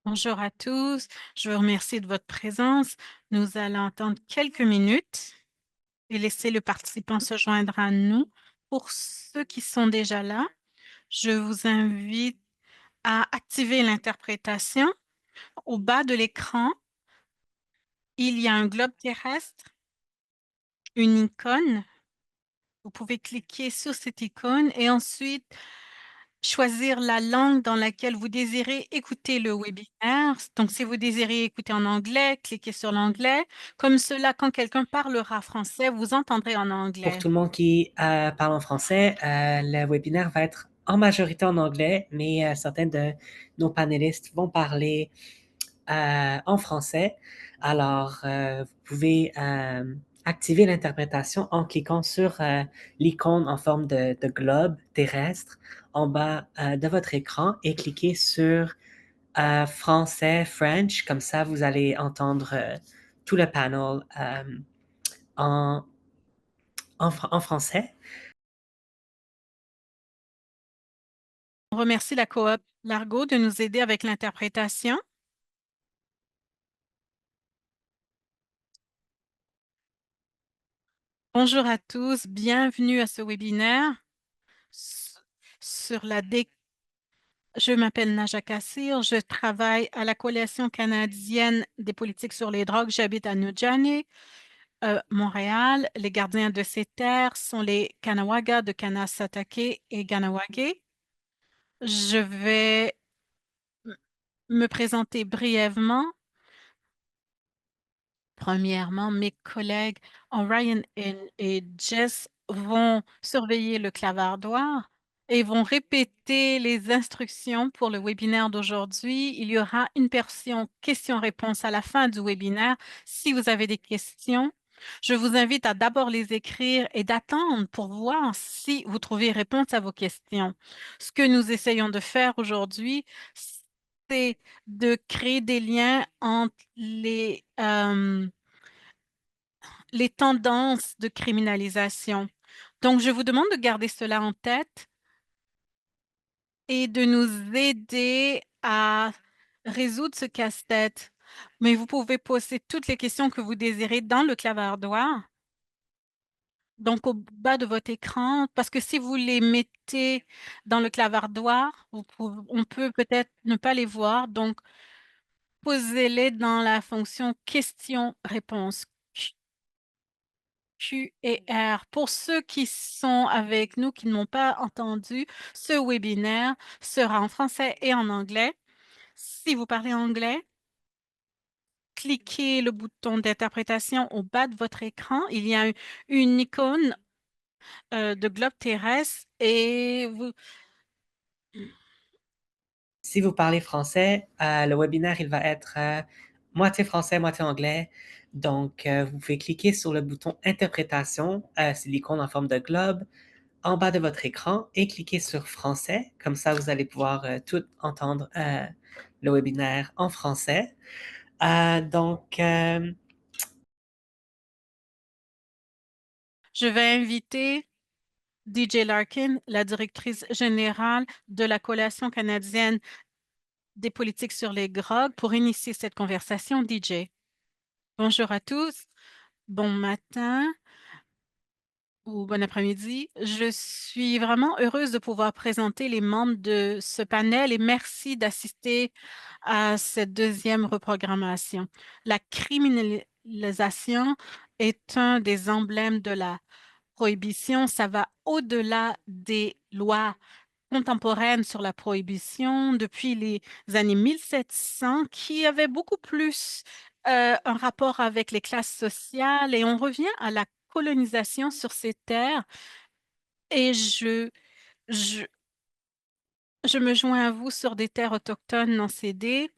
Bonjour à tous, je vous remercie de votre présence. Nous allons attendre quelques minutes et laisser le participant se joindre à nous. Pour ceux qui sont déjà là, je vous invite à activer l'interprétation. Au bas de l'écran, il y a un globe terrestre, une icône. Vous pouvez cliquer sur cette icône et ensuite choisir la langue dans laquelle vous désirez écouter le webinaire. Donc, si vous désirez écouter en anglais, cliquez sur l'anglais. Comme cela, quand quelqu'un parlera français, vous entendrez en Pour anglais. tout le monde qui parle en français, le webinaire va être en majorité en anglais, mais certains de nos panélistes vont parler en français. Alors, vous pouvez activer l'interprétation en cliquant sur l'icône en forme de globe terrestre en bas de votre écran et cliquez sur français, French. Comme ça, vous allez entendre tout le panel en, en français. On remercie la coop Largo de nous aider avec l'interprétation. Bonjour à tous, bienvenue à ce webinaire s- sur la dé... Je m'appelle Naja Kassir, je travaille à la Coalition canadienne des politiques sur les drogues. J'habite à New Jersey. Montréal, les gardiens de ces terres sont les Kanawaga de Kanasatake et Ganawagé. Je vais me présenter brièvement. Premièrement, mes collègues Orion et Jess vont surveiller le clavardoir et vont répéter les instructions pour le webinaire d'aujourd'hui. Il y aura une portion questions-réponses à la fin du webinaire. Si vous avez des questions, je vous invite à d'abord les écrire et d'attendre pour voir si vous trouvez réponse à vos questions. Ce que nous essayons de faire aujourd'hui, c'est de créer des liens entre les tendances de criminalisation. Donc, je vous demande de garder cela en tête et de nous aider à résoudre ce casse-tête. Mais vous pouvez poser toutes les questions que vous désirez dans le clavardoir, donc au bas de votre écran, parce que si vous les mettez dans le clavardoir, on peut peut-être ne pas les voir. Donc, posez-les dans la fonction questions-réponses. Q et R. Pour ceux qui sont avec nous, qui n'ont pas entendu, ce webinaire sera en français et en anglais. Si vous parlez anglais, cliquez le bouton d'interprétation au bas de votre écran. Il y a une icône de globe terrestre et vous... Si vous parlez français, le webinaire, il va être moitié français, moitié anglais. Donc, vous pouvez cliquer sur le bouton Interprétation, c'est l'icône en forme de globe, en bas de votre écran et cliquez sur Français. Comme ça, vous allez pouvoir tout entendre le webinaire en français. Donc, Je vais inviter DJ Larkin, la directrice générale de la Coalition canadienne des politiques sur les drogues, pour initier cette conversation. DJ. Bonjour à tous. Bon matin ou bon après-midi. Je suis vraiment heureuse de pouvoir présenter les membres de ce panel et merci d'assister à cette deuxième reprogrammation. La criminalisation est un des emblèmes de la prohibition. Ça va au-delà des lois contemporaines sur la prohibition depuis les années 1700 qui avaient beaucoup plus un rapport avec les classes sociales et on revient à la colonisation sur ces terres et je, je me joins à vous sur des terres autochtones non cédées.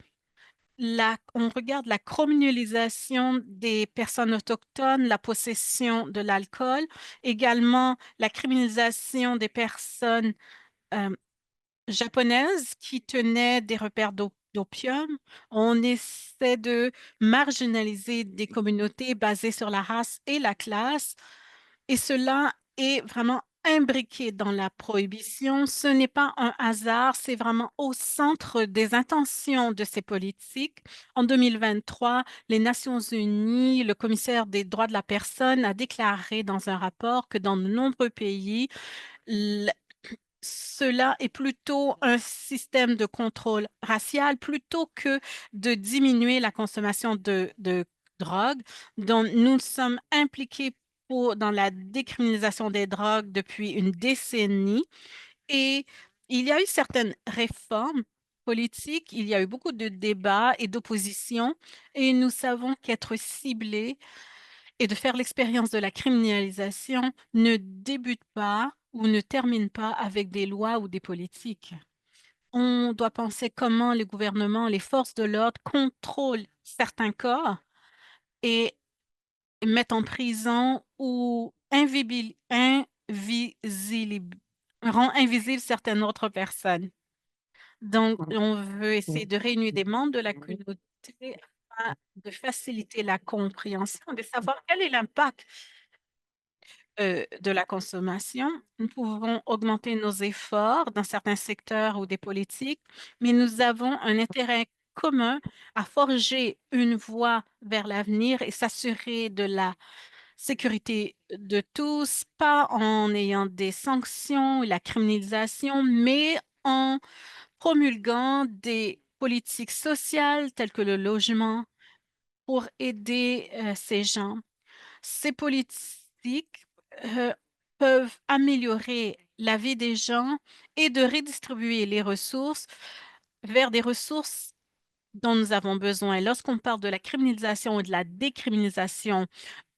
On regarde la criminalisation des personnes autochtones, la possession de l'alcool, également la criminalisation des personnes euh, japonaises qui tenaient des repères d'opium. On essaie de marginaliser des communautés basées sur la race et la classe. Et cela est vraiment imbriqués dans la prohibition. Ce n'est pas un hasard, c'est vraiment au centre des intentions de ces politiques. En 2023, les Nations unies, le commissaire des droits de la personne a déclaré dans un rapport que dans de nombreux pays, cela est plutôt un système de contrôle racial plutôt que de diminuer la consommation de drogue. Donc, nous sommes impliqués dans la décriminalisation des drogues depuis une décennie et il y a eu certaines réformes politiques, il y a eu beaucoup de débats et d'oppositions et nous savons qu'être ciblés et de faire l'expérience de la criminalisation ne débute pas ou ne termine pas avec des lois ou des politiques. On doit penser comment les gouvernements, les forces de l'ordre contrôlent certains corps et mettent en prison ou rend invisible certaines autres personnes. Donc, on veut essayer de réunir des membres de la communauté afin de faciliter la compréhension, de savoir quel est l'impact de la consommation. Nous pouvons augmenter nos efforts dans certains secteurs ou des politiques, mais nous avons un intérêt commun à forger une voie vers l'avenir et s'assurer de la sécurité de tous, pas en ayant des sanctions et la criminalisation, mais en promulguant des politiques sociales telles que le logement pour aider ces gens. Ces politiques peuvent améliorer la vie des gens et de redistribuer les ressources vers des ressources dont nous avons besoin. Lorsqu'on parle de la criminalisation ou de la décriminalisation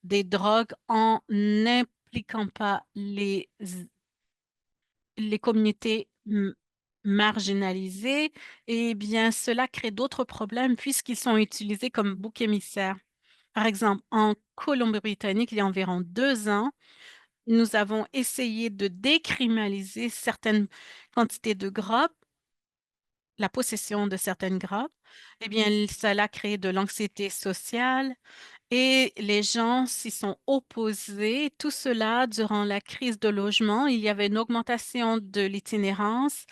des drogues en n'impliquant pas les communautés marginalisées, eh bien, cela crée d'autres problèmes puisqu'ils sont utilisés comme bouc émissaire. Par exemple, en Colombie-Britannique, il y a environ 2 ans, nous avons essayé de décriminaliser certaines quantités de drogue, la possession de certaines drogues. Eh bien, cela a créé de l'anxiété sociale et les gens s'y sont opposés. Tout cela durant la crise de logement. Il y avait une augmentation de l'itinérance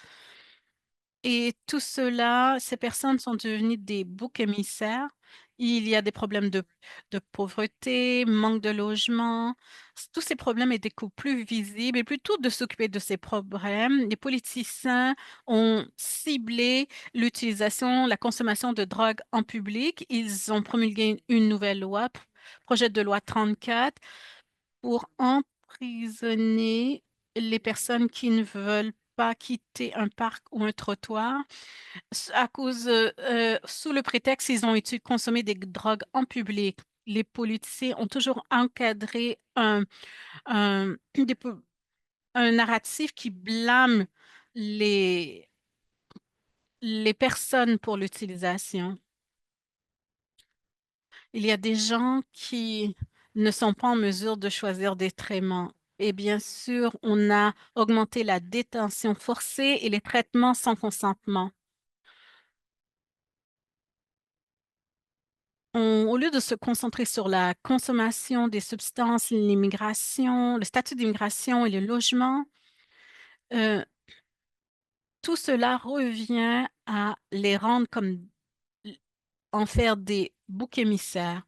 et tout cela, ces personnes sont devenues des boucs émissaires. Il y a des problèmes de pauvreté, manque de logement. Tous ces problèmes étaient beaucoup plus visibles et plutôt de s'occuper de ces problèmes, les politiciens ont ciblé l'utilisation, la consommation de drogue en public. Ils ont promulgué une nouvelle loi, projet de loi 34, pour emprisonner les personnes qui ne veulent pas quitter un parc ou un trottoir à cause, sous le prétexte qu'ils ont été consommés des drogues en public. Les policiers ont toujours encadré un narratif qui blâme les, les personnes pour l'utilisation. Il y a des gens qui ne sont pas en mesure de choisir des traitements. Et bien sûr, on a augmenté la détention forcée et les traitements sans consentement. Au lieu de se concentrer sur la consommation des substances, l'immigration, le statut d'immigration et le logement, euh, tout cela revient à les rendre comme en faire des boucs émissaires.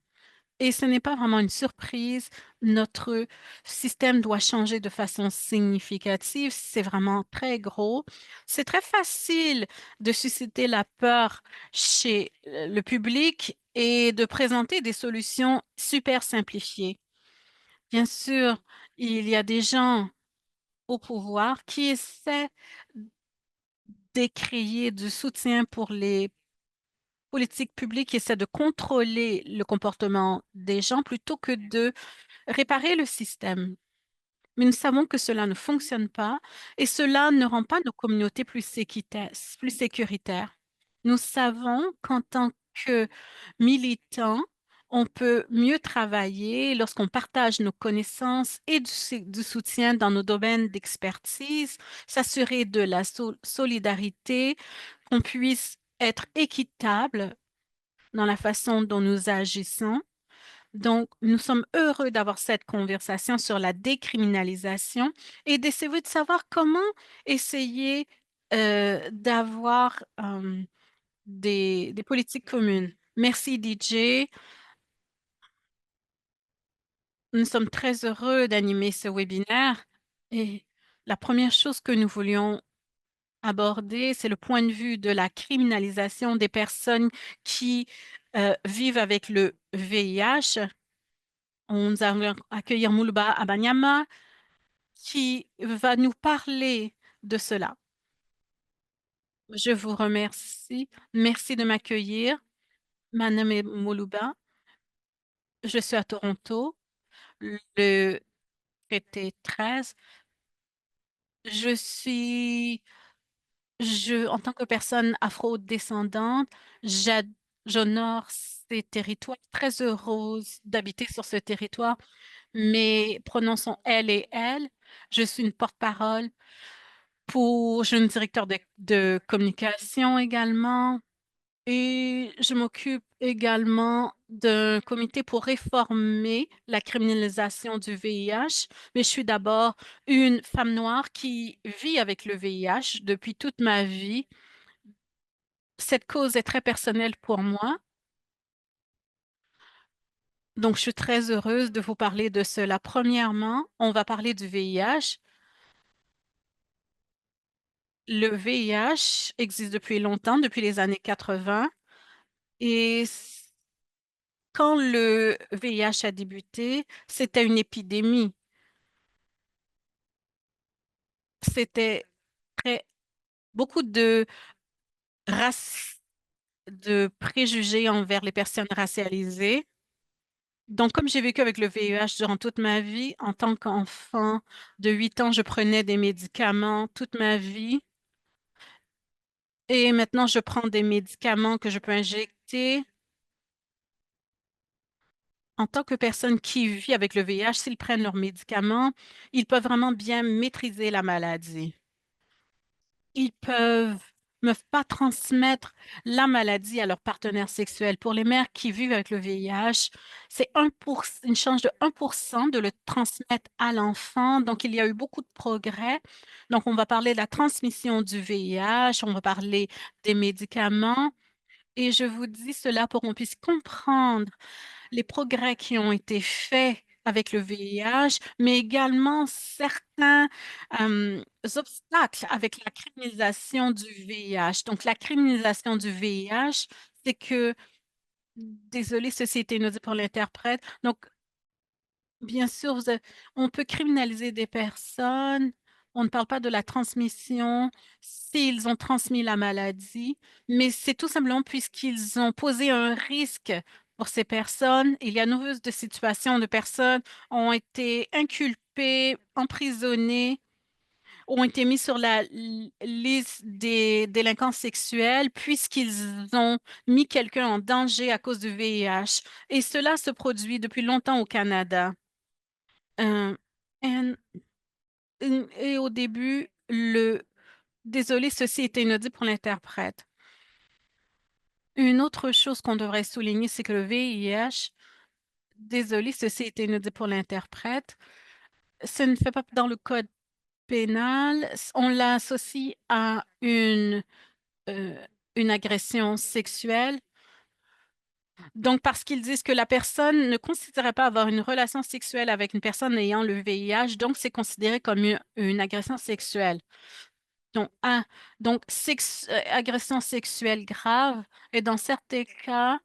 Et ce n'est pas vraiment une surprise. Notre système doit changer de façon significative. C'est vraiment très gros. C'est très facile de susciter la peur chez le public et de présenter des solutions super simplifiées. Bien sûr, il y a des gens au pouvoir qui essaient d'écrier du soutien pour les politiques publiques, qui essaient de contrôler le comportement des gens plutôt que de réparer le système. Mais nous savons que cela ne fonctionne pas et cela ne rend pas nos communautés plus sécuritaires. Nous savons qu'en tant que militants, on peut mieux travailler lorsqu'on partage nos connaissances et du soutien dans nos domaines d'expertise, s'assurer de la solidarité, qu'on puisse être équitable dans la façon dont nous agissons Donc, nous sommes heureux d'avoir cette conversation sur la décriminalisation et d'essayer de savoir comment essayer d'avoir des politiques communes. Merci, DJ. Nous sommes très heureux d'animer ce webinaire et la première chose que nous voulions aborder, c'est le point de vue de la criminalisation des personnes qui vivent avec le VIH. On allons accueillir Moulba Abanyama qui va nous parler de cela. Je vous remercie. Merci de m'accueillir. Ma nom est Mouluba. Je suis à Toronto, le traité 13. Je suis en tant que personne afro-descendante, j'honore ces territoires, très heureuse d'habiter sur ce territoire, mais prononçons elle et elle. Je suis une porte-parole je suis une directeur de communication également et je m'occupe également d'un comité pour réformer la criminalisation du VIH, mais je suis d'abord une femme noire qui vit avec le VIH depuis toute ma vie. Cette cause est très personnelle pour moi, donc je suis très heureuse de vous parler de cela. Premièrement, on va parler du VIH. Le VIH existe depuis longtemps, depuis les années 80, et quand le VIH a débuté, c'était une épidémie. C'était très, beaucoup rac- de préjugés envers les personnes racialisées. Donc, comme j'ai vécu avec le VIH durant toute ma vie, en tant qu'enfant de 8 ans, je prenais des médicaments toute ma vie. Et maintenant, je prends des médicaments que je peux injecter. En tant que personne qui vit avec le VIH, s'ils prennent leurs médicaments, ils peuvent vraiment bien maîtriser la maladie. Ils peuvent ne pas transmettre la maladie à leur partenaire sexuel. Pour les mères qui vivent avec le VIH, c'est une chance de 1% de le transmettre à l'enfant. Donc, il y a eu beaucoup de progrès. Donc, on va parler de la transmission du VIH, on va parler des médicaments. Et je vous dis cela pour qu'on puisse comprendre les progrès qui ont été faits avec le VIH, mais également certains obstacles avec la criminalisation du VIH. Donc, la criminalisation du VIH, c'est que, désolé, ceci a été noté pour l'interprète. Donc, bien sûr, on peut criminaliser des personnes. On ne parle pas de la transmission s'ils ont transmis la maladie, mais c'est tout simplement puisqu'ils ont posé un risque pour ces personnes. Il y a nouveau de situations de personnes ont été inculpées, emprisonnées, ont été mis sur la liste des délinquants sexuels puisqu'ils ont mis quelqu'un en danger à cause du VIH. Et cela se produit depuis longtemps au Canada. Euh, and- et au début, désolé, ceci était inaudible pour l'interprète. Une autre chose qu'on devrait souligner, c'est que le VIH, désolé, ceci était inaudible pour l'interprète, ce ne fait pas dans le code pénal, on l'associe à euh, une agression sexuelle. Donc, parce qu'ils disent que la personne ne considérait pas avoir une relation sexuelle avec une personne ayant le VIH, donc c'est considéré comme une agression sexuelle. Donc, agression sexuelle grave et dans certains cas,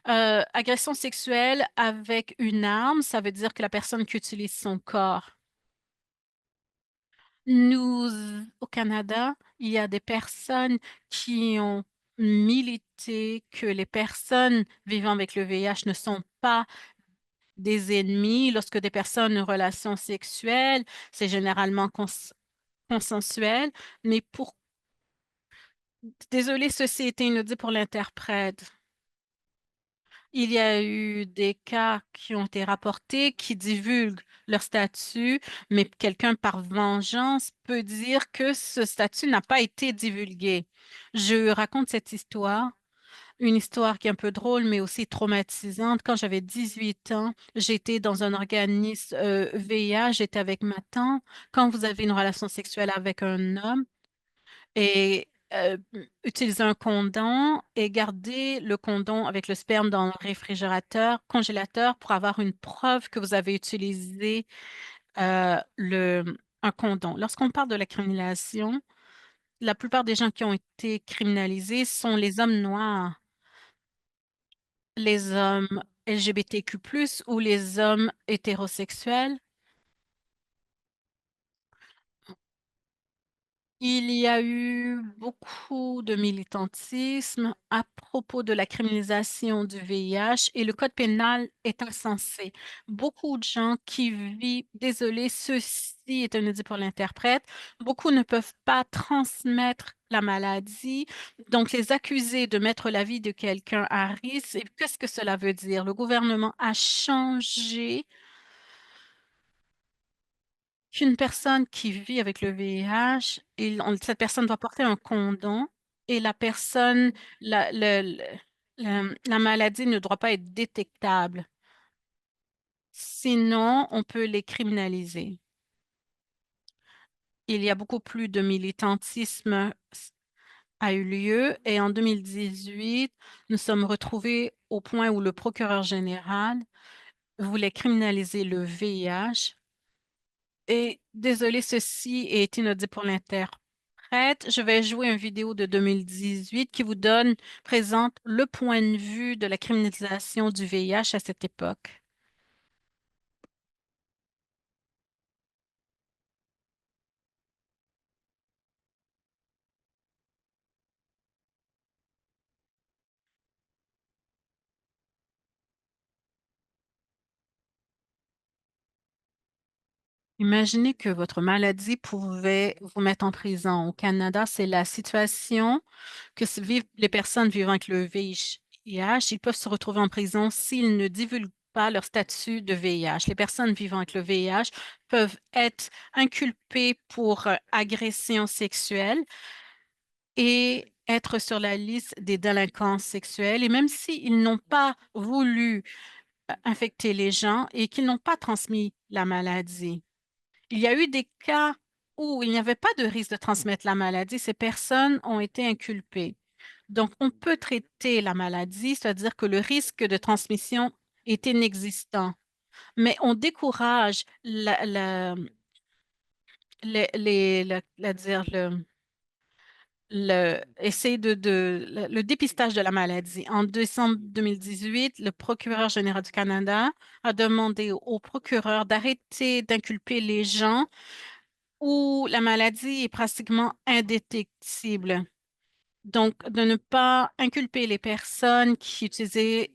agression sexuelle avec une arme, ça veut dire que la personne qui utilise son corps. Nous, au Canada, il y a des personnes qui ont milité que les personnes vivant avec le VIH ne sont pas des ennemis. Lorsque des personnes ont une relation sexuelle, c'est généralement consensuel, mais désolé, ceci était inaudible pour l'interprète. Il y a eu des cas qui ont été rapportés qui divulguent leur statut, mais quelqu'un par vengeance peut dire que ce statut n'a pas été divulgué. Je raconte cette histoire Une histoire qui est un peu drôle, mais aussi traumatisante. Quand j'avais 18 ans, j'étais dans un organisme VIH, j'étais avec ma tante. Quand vous avez une relation sexuelle avec un homme et utilisez un condom et gardez le condom avec le sperme dans le réfrigérateur, congélateur pour avoir une preuve que vous avez utilisé un condom. Lorsqu'on parle de la criminalisation, la plupart des gens qui ont été criminalisés sont les hommes noirs, les hommes LGBTQ+, ou les hommes hétérosexuels. Il y a eu beaucoup de militantisme à propos de la criminalisation du VIH et le code pénal est insensé. Beaucoup de gens qui vivent, désolé, ceci est un dit pour l'interprète, beaucoup ne peuvent pas transmettre la maladie. Donc, les accuser de mettre la vie de quelqu'un à risque, et qu'est-ce que cela veut dire? Le gouvernement a changé qu'une personne qui vit avec le VIH, cette personne doit porter un condom et la personne, la maladie ne doit pas être détectable. Sinon, on peut les criminaliser. Il y a beaucoup plus de militantisme a eu lieu et en 2018, nous sommes retrouvés au point où le procureur général voulait criminaliser le VIH. Et désolé, ceci est inaudible pour l'interprète. Je vais jouer une vidéo de 2018 qui vous présente le point de vue de la criminalisation du VIH à cette époque. Imaginez que votre maladie pouvait vous mettre en prison. Au Canada, c'est la situation que vivent les personnes vivant avec le VIH. Ils peuvent se retrouver en prison s'ils ne divulguent pas leur statut de VIH. Les personnes vivant avec le VIH peuvent être inculpées pour agression sexuelle et être sur la liste des délinquants sexuels. Et même s'ils n'ont pas voulu infecter les gens et qu'ils n'ont pas transmis la maladie. Il y a eu des cas où il n'y avait pas de risque de transmettre la maladie. Ces personnes ont été inculpées. Donc, on peut traiter la maladie, c'est-à-dire que le risque de transmission est inexistant. Mais on décourage essayer le dépistage de la maladie. En décembre 2018, le procureur général du Canada a demandé au procureur d'arrêter d'inculper les gens où la maladie est pratiquement indétectible. Donc, de ne pas inculper les personnes qui utilisaient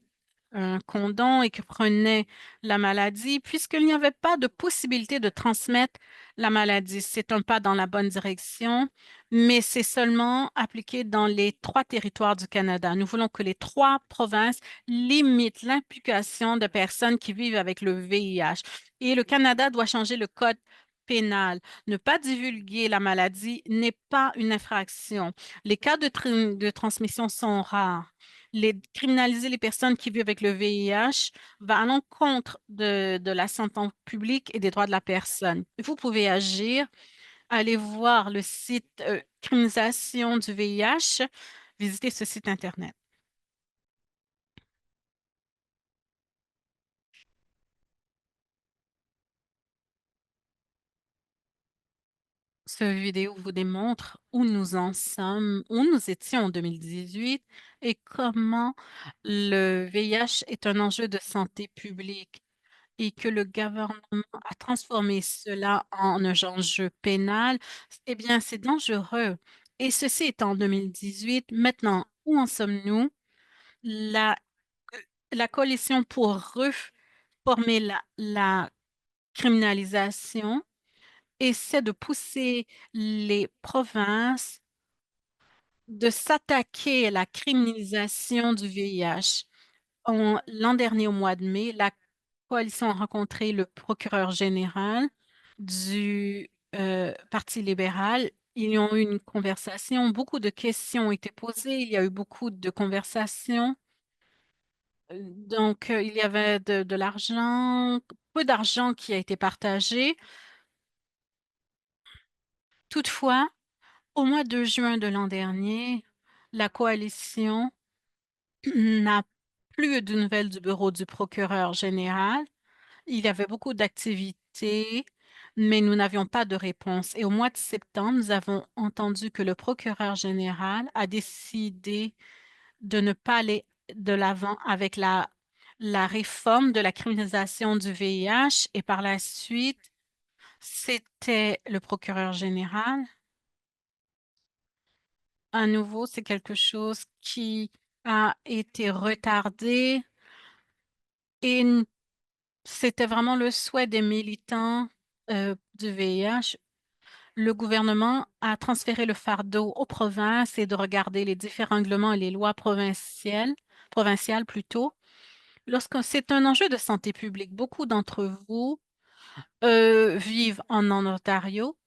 un condom et qui prenaient la maladie, puisqu'il n'y avait pas de possibilité de transmettre la maladie. C'est un pas dans la bonne direction, mais c'est seulement appliqué dans les 3 territoires du Canada. Nous voulons que les 3 provinces limitent l'implication de personnes qui vivent avec le VIH. Et le Canada doit changer le code pénal. Ne pas divulguer la maladie n'est pas une infraction. Les cas de transmission sont rares. Criminaliser les personnes qui vivent avec le VIH va à l'encontre de la santé publique et des droits de la personne. Vous pouvez agir. Allez voir le site criminalisation du VIH. Visitez ce site Internet. Cette vidéo vous démontre où nous en sommes, où nous étions en 2018 et comment le VIH est un enjeu de santé publique et que le gouvernement a transformé cela en un enjeu pénal. Eh bien, c'est dangereux. Et ceci est en 2018. Maintenant, où en sommes-nous? La, la coalition pour reformer la criminalisation essaie de pousser les provinces de s'attaquer à la criminalisation du VIH. L'an dernier, au mois de mai, la coalition a rencontré le procureur général du Parti libéral Ils ont eu une conversation, beaucoup de questions ont été posées, il y a eu beaucoup de conversations. Donc, il y avait de l'argent, peu d'argent qui a été partagé. Toutefois, au mois de juin de l'an dernier, la coalition n'a plus de nouvelles du bureau du procureur général. Il y avait beaucoup d'activités, mais nous n'avions pas de réponse. Et au mois de septembre, nous avons entendu que le procureur général a décidé de ne pas aller de l'avant avec la réforme de la criminalisation du VIH et par la suite, c'était le procureur général. À nouveau, c'est quelque chose qui a été retardé et c'était vraiment le souhait des militants du VIH. Le gouvernement a transféré le fardeau aux provinces et de regarder les différents règlements et les lois provinciales plutôt. Lorsque c'est un enjeu de santé publique, beaucoup d'entre vous vivent en Ontario.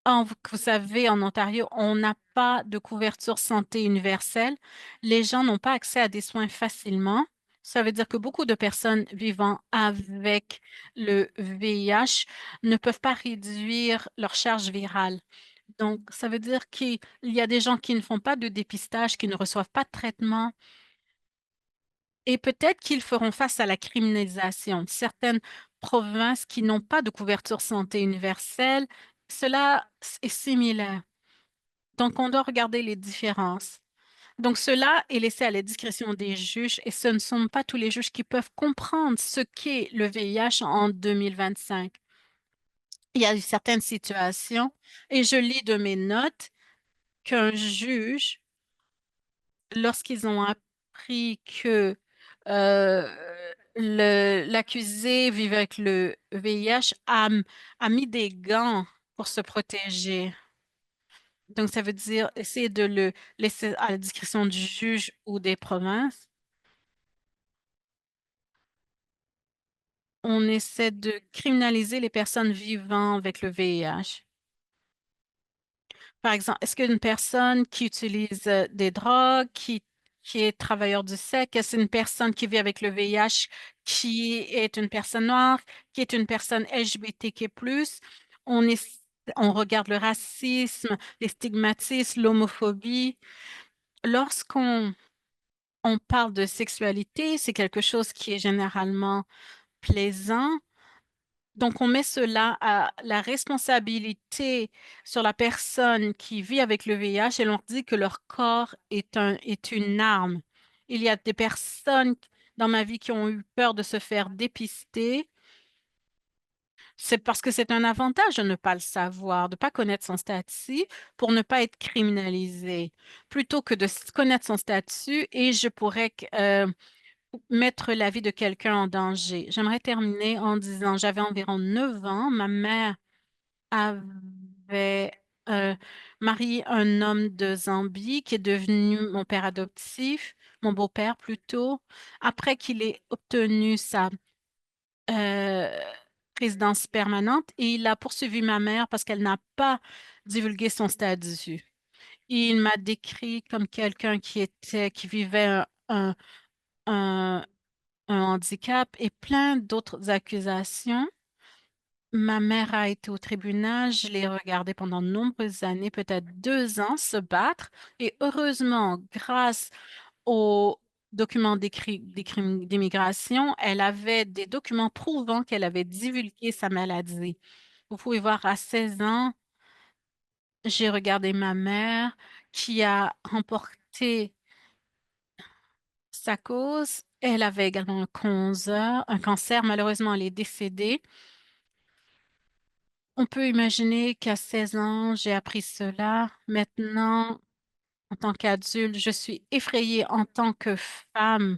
Vous savez, en Ontario, on n'a pas de couverture santé universelle. Les gens n'ont pas accès à des soins facilement. Ça veut dire que beaucoup de personnes vivant avec le VIH ne peuvent pas réduire leur charge virale. Donc, ça veut dire qu'il y a des gens qui ne font pas de dépistage, qui ne reçoivent pas de traitement et peut-être qu'ils feront face à la criminalisation. Certaines provinces qui n'ont pas de couverture santé universelle, cela est similaire. Donc, on doit regarder les différences. Donc, cela est laissé à la discrétion des juges et ce ne sont pas tous les juges qui peuvent comprendre ce qu'est le VIH en 2025. Il y a eu certaines situations et je lis de mes notes qu'un juge, lorsqu'ils ont appris que l'accusé vivait avec le VIH, a mis des gants pour se protéger. Donc, ça veut dire essayer de le laisser à la discrétion du juge ou des provinces. On essaie de criminaliser les personnes vivant avec le VIH. Par exemple, est-ce qu'une personne qui utilise des drogues, qui est travailleur du sexe, est-ce une personne qui vit avec le VIH, qui est une personne noire, qui est une personne LGBTQ+, on est, on regarde le racisme, les stigmatismes, l'homophobie. Lorsqu'on parle de sexualité, c'est quelque chose qui est généralement plaisant. Donc, on met cela à la responsabilité sur la personne qui vit avec le VIH et l'on dit que leur corps est une arme. Il y a des personnes dans ma vie qui ont eu peur de se faire dépister. C'est parce que c'est un avantage de ne pas le savoir, de ne pas connaître son statut pour ne pas être criminalisé, plutôt que de connaître son statut et je pourrais mettre la vie de quelqu'un en danger. J'aimerais terminer en disant, j'avais environ 9 ans, ma mère avait marié un homme de Zambie qui est devenu mon père adoptif, mon beau-père plutôt, après qu'il ait obtenu sa euh, résidence permanente et il a poursuivi ma mère parce qu'elle n'a pas divulgué son statut. Il m'a décrit comme quelqu'un qui vivait un, un handicap et plein d'autres accusations. Ma mère a été au tribunal, je l'ai regardée pendant de nombreuses années, peut-être 2 ans, se battre. Et heureusement, grâce aux documents d'immigration, elle avait des documents prouvant qu'elle avait divulgué sa maladie. Vous pouvez voir, à 16 ans, j'ai regardé ma mère qui a remporté sa cause. Elle avait également un cancer. Malheureusement, elle est décédée. On peut imaginer qu'à 16 ans, j'ai appris cela. Maintenant, en tant qu'adulte, je suis effrayée en tant que femme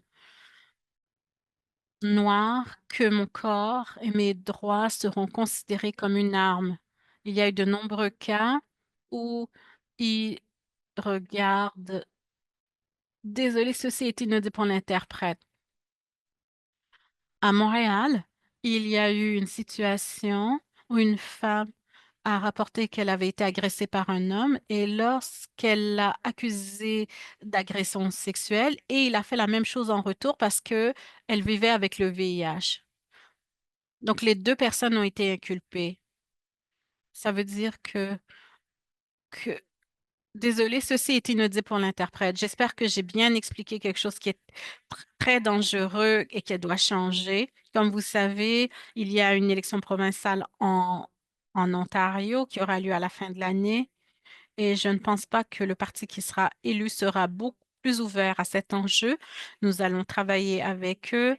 noire que mon corps et mes droits seront considérés comme une arme. Il y a eu de nombreux cas où ils regardent. Désolée, ceci est inaudible pour l'interprète. À Montréal, il y a eu une situation où une femme a rapporté qu'elle avait été agressée par un homme et lorsqu'elle l'a accusé d'agression sexuelle et il a fait la même chose en retour parce que elle vivait avec le VIH. Donc les deux personnes ont été inculpées. Ça veut dire que désolé, ceci est inaudible pour l'interprète. J'espère que j'ai bien expliqué quelque chose qui est très dangereux et qui doit changer. Comme vous savez, il y a une élection provinciale en Ontario qui aura lieu à la fin de l'année et je ne pense pas que le parti qui sera élu sera beaucoup plus ouvert à cet enjeu. Nous allons travailler avec eux,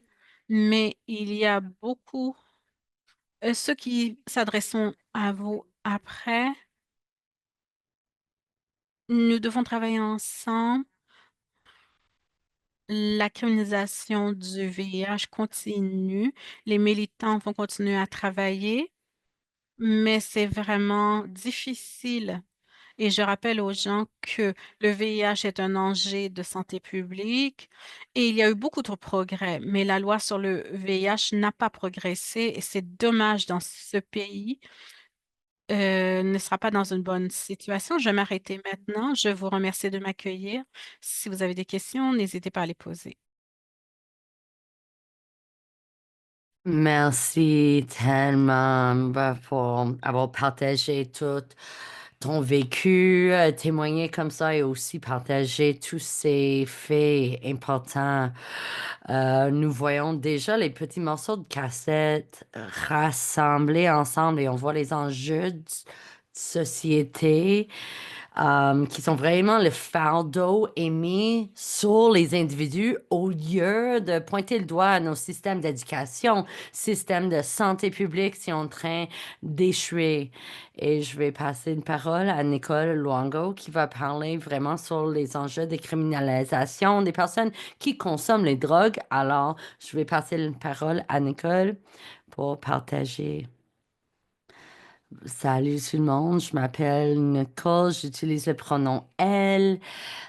mais il y a beaucoup, ceux qui s'adresseront à vous après, nous devons travailler ensemble. La criminalisation du VIH continue. Les militants vont continuer à travailler, mais c'est vraiment difficile. Et je rappelle aux gens que le VIH est un enjeu de santé publique et il y a eu beaucoup de progrès, mais la loi sur le VIH n'a pas progressé et c'est dommage dans ce pays. Ne sera pas dans une bonne situation. Je vais m'arrêter maintenant. Je vous remercie de m'accueillir. Si vous avez des questions, n'hésitez pas à les poser. Merci tellement pour avoir partagé tout ton vécu, témoigner comme ça et aussi partager tous ces faits importants. Nous voyons déjà les petits morceaux de cassette rassemblés ensemble et on voit les enjeux de société qui sont vraiment le fardeau émis sur les individus au lieu de pointer le doigt à nos systèmes d'éducation, systèmes de santé publique qui sont en train d'échouer. Et je vais passer une parole à Nicole Luongo qui va parler vraiment sur les enjeux de criminalisation des personnes qui consomment les drogues. Alors, je vais passer la parole à Nicole pour partager. Salut tout le monde, je m'appelle Nicole, j'utilise le pronom elle.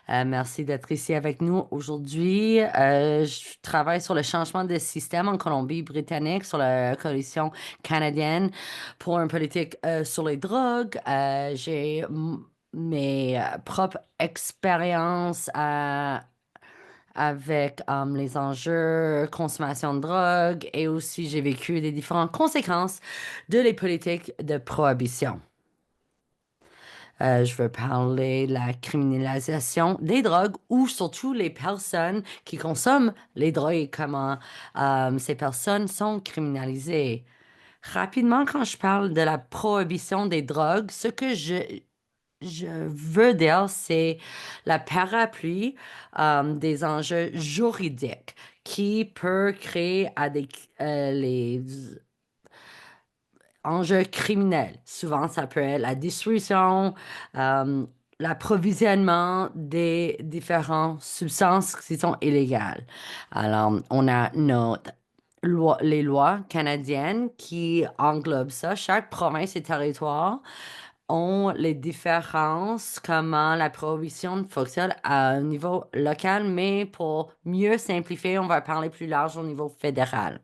Merci d'être ici avec nous aujourd'hui. Je travaille sur le changement de système en Colombie-Britannique, sur la coalition canadienne pour une politique sur les drogues. J'ai mes propres expériences avec les enjeux consommation de drogue et aussi j'ai vécu des différentes conséquences de les politiques de prohibition. Je veux parler de la criminalisation des drogues ou surtout les personnes qui consomment les drogues et comment ces personnes sont criminalisées. Rapidement, quand je parle de la prohibition des drogues, ce que je veux dire, c'est la parapluie des enjeux juridiques qui peut créer à les enjeux criminels. Souvent, ça peut être la distribution, euh, l'approvisionnement des différentes substances qui sont illégales. Alors, on a les lois canadiennes qui englobent ça. Chaque province et territoire ont les différences, comment la prohibition fonctionne à un niveau local, mais pour mieux simplifier, on va parler plus large au niveau fédéral.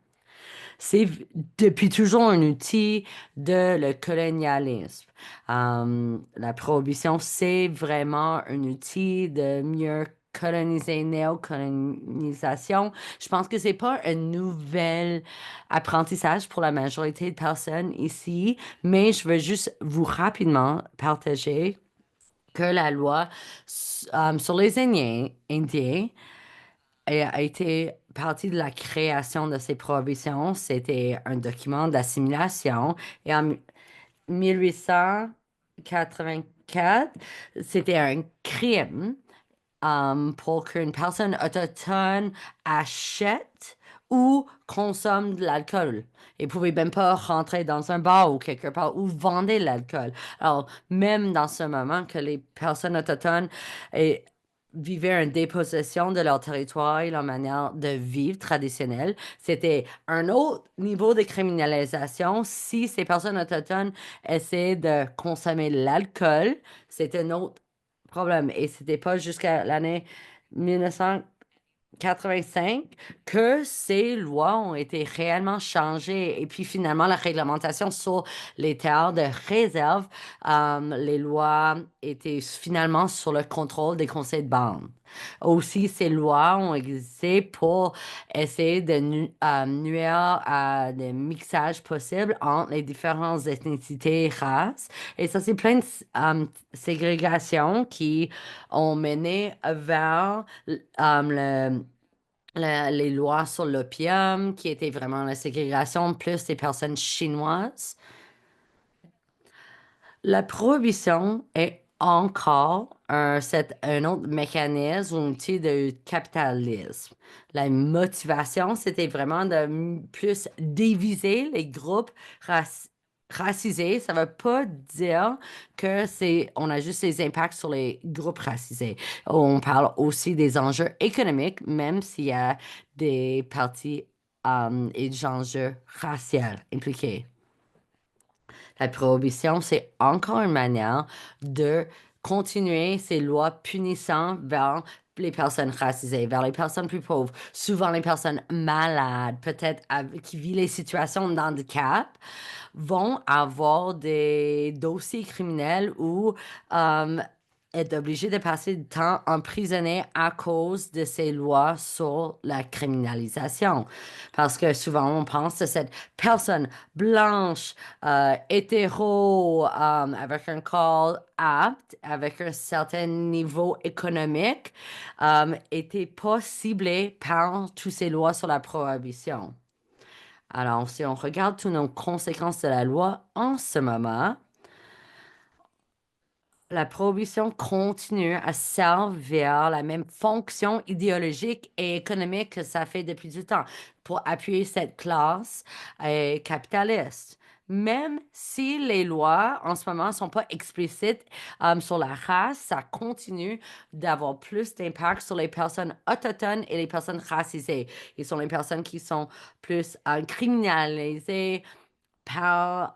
C'est depuis toujours un outil de le colonialisme. La prohibition, c'est vraiment un outil de mieux coloniser, néocolonisation. Je pense que c'est pas un nouvel apprentissage pour la majorité de personnes ici, mais je veux juste vous rapidement partager que la loi sur les Indiens a été partie de la création de ces prohibitions. C'était un document d'assimilation. Et en 1884, c'était un crime pour qu'une personne autochtone achète ou consomme de l'alcool. Ils ne pouvaient même pas rentrer dans un bar ou quelque part où vendait l'alcool. Alors, même dans ce moment que les personnes autochtones vivaient une dépossession de leur territoire et leur manière de vivre traditionnelle, c'était un autre niveau de criminalisation. Si ces personnes autochtones essaient de consommer l'alcool, c'est un autre problème. Et c'était pas jusqu'à l'année 1900. 85 que ces lois ont été réellement changées. Et puis finalement, la réglementation sur les terres de réserve, les lois étaient finalement sur le contrôle des conseils de bande. Aussi, ces lois ont existé pour essayer de nuire à des mixages possibles entre les différentes ethnicités et races. Et ça, c'est plein de ségrégations qui ont mené vers les lois sur l'opium, qui était vraiment la ségrégation plus des personnes chinoises. La prohibition est encore un autre mécanisme ou outil de capitalisme. La motivation, c'était vraiment de plus diviser les groupes racisés. Ça ne veut pas dire que on a juste des impacts sur les groupes racisés. On parle aussi des enjeux économiques, même s'il y a des parties et des enjeux raciaux impliqués. La prohibition, c'est encore une manière de continuer ces lois punissantes vers les personnes racisées, vers les personnes plus pauvres, souvent les personnes malades, peut-être qui vivent les situations d'handicap, vont avoir des dossiers criminels ou euh, être obligés de passer du temps emprisonnés à cause de ces lois sur la criminalisation. Parce que souvent, on pense à cette personne blanche, hétéro, avec un corps apte, avec un certain niveau économique, était pas ciblé par toutes ces lois sur la prohibition. Alors, si on regarde toutes nos conséquences de la loi en ce moment, la prohibition continue à servir la même fonction idéologique et économique que ça fait depuis du temps pour appuyer cette classe capitaliste. Même si les lois en ce moment ne sont pas explicites sur la race, ça continue d'avoir plus d'impact sur les personnes autochtones et les personnes racisées. Ils sont les personnes qui sont plus criminalisées par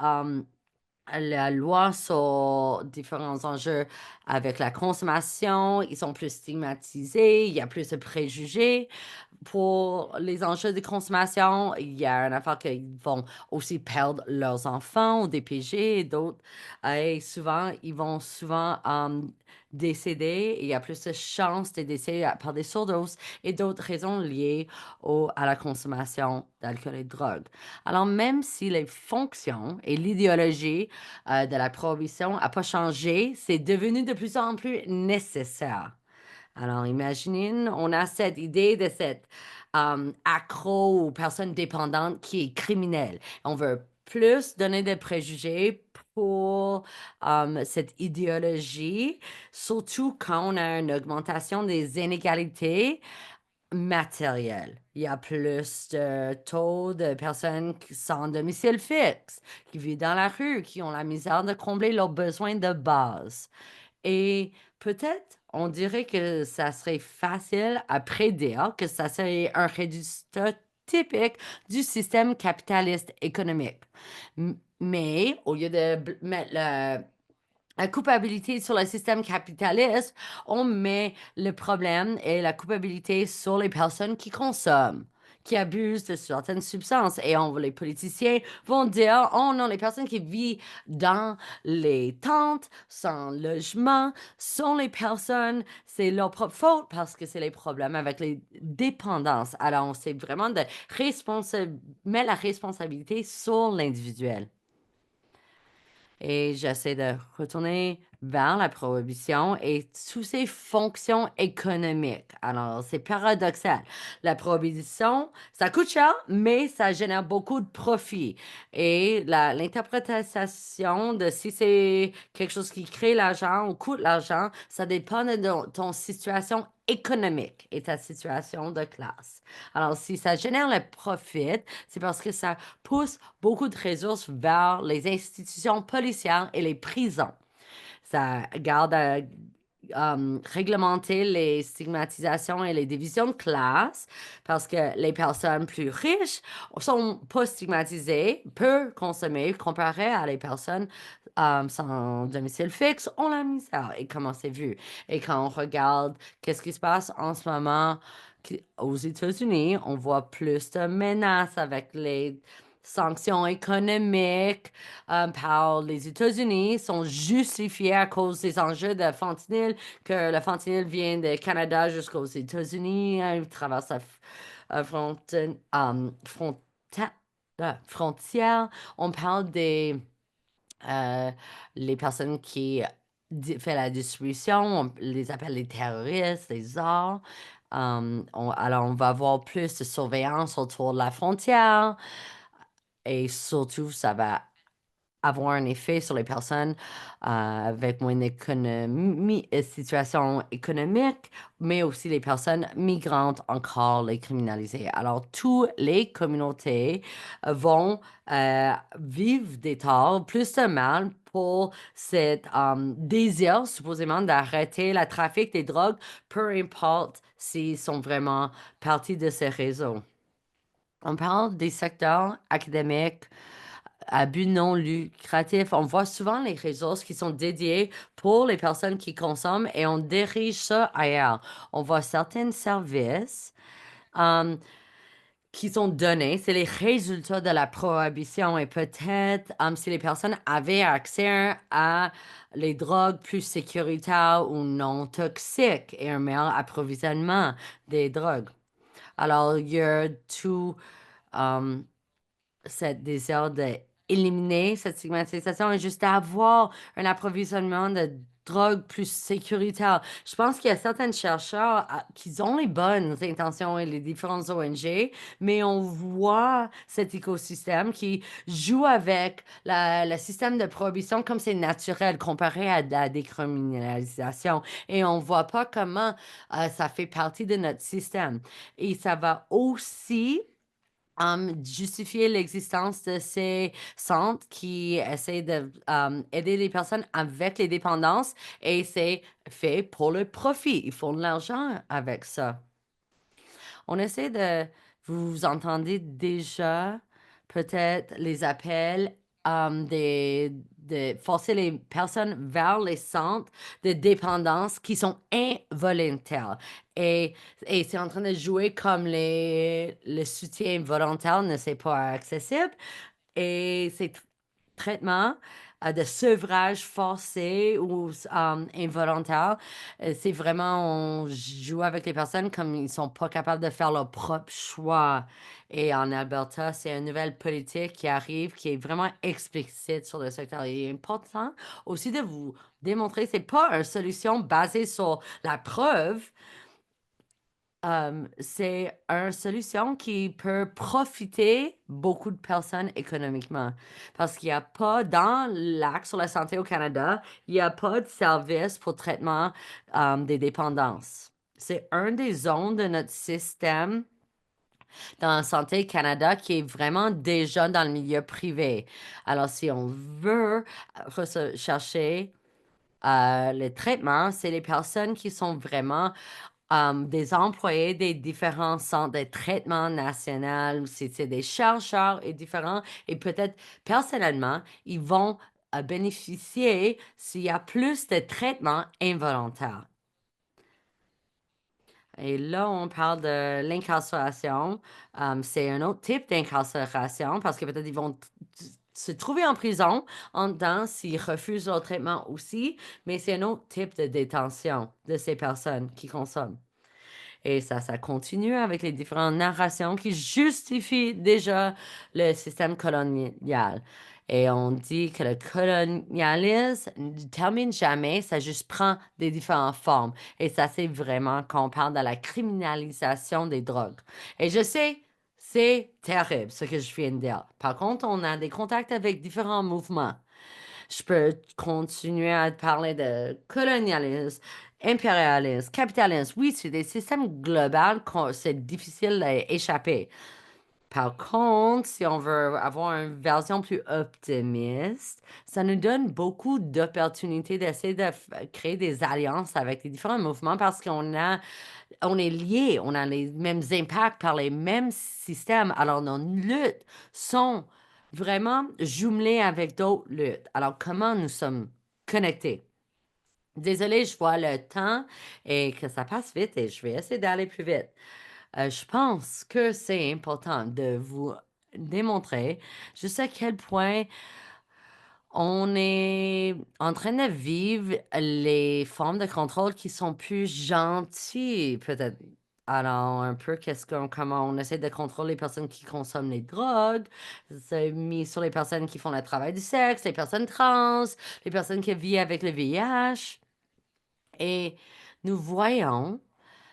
la loi sur différents enjeux avec la consommation, ils sont plus stigmatisés, il y a plus de préjugés. Pour les enjeux de consommation, il y a une affaire qu'ils vont aussi perdre leurs enfants au DPG et d'autres. Et souvent, ils vont souvent décéder. Il y a plus de chances de décéder par des surdoses et d'autres raisons liées à la consommation d'alcool et de drogue. Alors, même si les fonctions et l'idéologie de la prohibition n'a pas changé, c'est devenu de plus en plus nécessaire. Alors, imaginez, on a cette idée de cette accro ou personne dépendante qui est criminelle. On veut plus donner des préjugés pour cette idéologie, surtout quand on a une augmentation des inégalités matérielles. Il y a plus de taux de personnes sans domicile fixe, qui vivent dans la rue, qui ont la misère de combler leurs besoins de base. Et peut-être, on dirait que ça serait facile à prédire que ça serait un résultat typique du système capitaliste économique. Mais au lieu de mettre la culpabilité sur le système capitaliste, on met le problème et la culpabilité sur les personnes qui consomment, qui abusent de certaines substances. Et les politiciens vont dire, oh non, les personnes qui vivent dans les tentes, sans logement, sont les personnes, c'est leur propre faute parce que c'est les problèmes avec les dépendances. Alors, on sait vraiment de mettre la responsabilité sur l'individuel. Et j'essaie de retourner vers la prohibition et toutes ses fonctions économiques. Alors, c'est paradoxal. La prohibition, ça coûte cher, mais ça génère beaucoup de profit. Et l'interprétation de si c'est quelque chose qui crée l'argent ou coûte l'argent, ça dépend de ton situation économique et ta situation de classe. Alors, si ça génère le profit, c'est parce que ça pousse beaucoup de ressources vers les institutions policières et les prisons. Ça garde à réglementer les stigmatisations et les divisions de classe parce que les personnes plus riches sont pas stigmatisées, peuvent consommer comparé à les personnes sans domicile fixe, ont la misère et comment c'est vu. Et quand on regarde qu'est-ce qui se passe en ce moment Aux États-Unis, on voit plus de menaces avec les sanctions économiques par les États-Unis sont justifiées à cause des enjeux de fentanyl, que le fentanyl vient du Canada jusqu'aux États-Unis, il traverse la frontière. On parle des euh, les personnes qui font la distribution, on les appelle les terroristes, les arts. Alors, on va avoir plus de surveillance autour de la frontière et surtout, ça va avoir un effet sur les personnes avec moins d'économie, situation économique, mais aussi les personnes migrantes encore les criminaliser. Alors, toutes les communautés vont vivre des torts, plus de mal pour cet désir supposément d'arrêter le trafic des drogues, peu importe s'ils sont vraiment partie de ces réseaux. On parle des secteurs académiques, à but non lucratif. On voit souvent les ressources qui sont dédiées pour les personnes qui consomment et on dirige ça ailleurs. On voit certains services euh, qui sont donnés. C'est les résultats de la prohibition et peut-être si les personnes avaient accès à les drogues plus sécuritaires ou non toxiques et un meilleur approvisionnement des drogues. Alors, il y a tout euh, cette désir d'éliminer cette stigmatisation et juste d'avoir un approvisionnement de drogue plus sécuritaire. Je pense qu'il y a certains chercheurs qui ont les bonnes intentions et les différentes ONG, mais on voit cet écosystème qui joue avec le système de prohibition comme c'est naturel comparé à la décriminalisation. Et on voit pas comment ça fait partie de notre système. Et ça va aussi justifier l'existence de ces centres qui essaient de aider les personnes avec les dépendances et c'est fait pour le profit. Ils font de l'argent avec ça. On essaie de, vous entendez déjà peut-être les appels de forcer les personnes vers les centres de dépendance qui sont involontaires. Et, et c'est en train de jouer comme le soutien volontaire ne c'est pas accessible. Et ces traitements de sevrage forcé ou involontaire, c'est vraiment, on joue avec les personnes comme ils sont pas capables de faire leur propre choix. Et en Alberta, c'est une nouvelle politique qui arrive, qui est vraiment explicite sur le secteur. Il est important aussi de vous démontrer, c'est pas une solution basée sur la preuve, c'est une solution qui peut profiter beaucoup de personnes économiquement. Parce qu'il n'y a pas, dans l'Acte sur la santé au Canada, il n'y a pas de service pour traitement des dépendances. C'est un des zones de notre système dans la santé Canada qui est vraiment déjà dans le milieu privé. Alors, si on veut chercher le traitement, c'est les personnes qui sont vraiment des employés des différents centres de traitement national, c'est des chercheurs et différents, et peut-être personnellement, ils vont bénéficier s'il y a plus de traitements involontaires. Et là, on parle de l'incarcération. C'est un autre type d'incarcération parce que peut-être ils vont se trouver en prison en dedans s'ils refusent leur traitement aussi, mais c'est un autre type de détention de ces personnes qui consomment. Et ça continue avec les différentes narrations qui justifient déjà le système colonial. Et on dit que le colonialisme ne termine jamais, ça juste prend des différentes formes. Et ça, c'est vraiment quand on parle de la criminalisation des drogues. Et je sais, c'est terrible ce que je viens de dire. Par contre, on a des contacts avec différents mouvements. Je peux continuer à te parler de colonialisme, impérialisme, capitalisme. Oui, c'est des systèmes globaux c'est difficile d'échapper. Par contre, si on veut avoir une version plus optimiste, ça nous donne beaucoup d'opportunités d'essayer de créer des alliances avec les différents mouvements parce on est liés, on a les mêmes impacts par les mêmes systèmes. Alors, nos luttes sont vraiment jumelées avec d'autres luttes. Alors, comment nous sommes connectés? Désolée, je vois le temps et que ça passe vite et je vais essayer d'aller plus vite. Je pense que c'est important de vous démontrer juste à quel point on est en train de vivre les formes de contrôle qui sont plus gentilles, peut-être. Alors, un peu comment on essaie de contrôler les personnes qui consomment les drogues, c'est mis sur les personnes qui font le travail du sexe, les personnes trans, les personnes qui vivent avec le VIH. Et nous voyons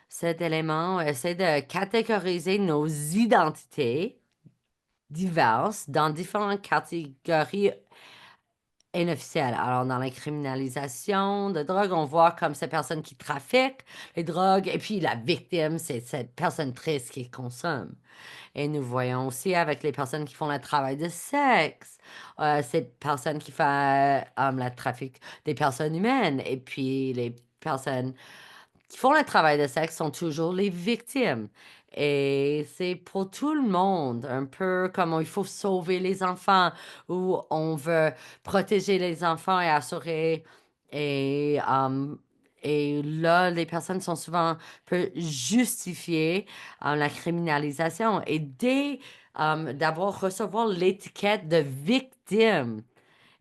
cet élément essaie de catégoriser nos identités diverses dans différentes catégories inofficielles. Alors, dans la criminalisation de drogue, on voit comme ces personnes qui trafiquent les drogues, et puis la victime, c'est cette personne triste qui consomme. Et nous voyons aussi avec les personnes qui font le travail de sexe, cette personne qui fait le trafic des personnes humaines, et puis les personnes qui font le travail de sexe sont toujours les victimes. Et c'est pour tout le monde, un peu comme il faut sauver les enfants, ou on veut protéger les enfants et assurer. Et, et là, les personnes sont souvent peu justifier la criminalisation. Et dès d'avoir recevoir l'étiquette de victime,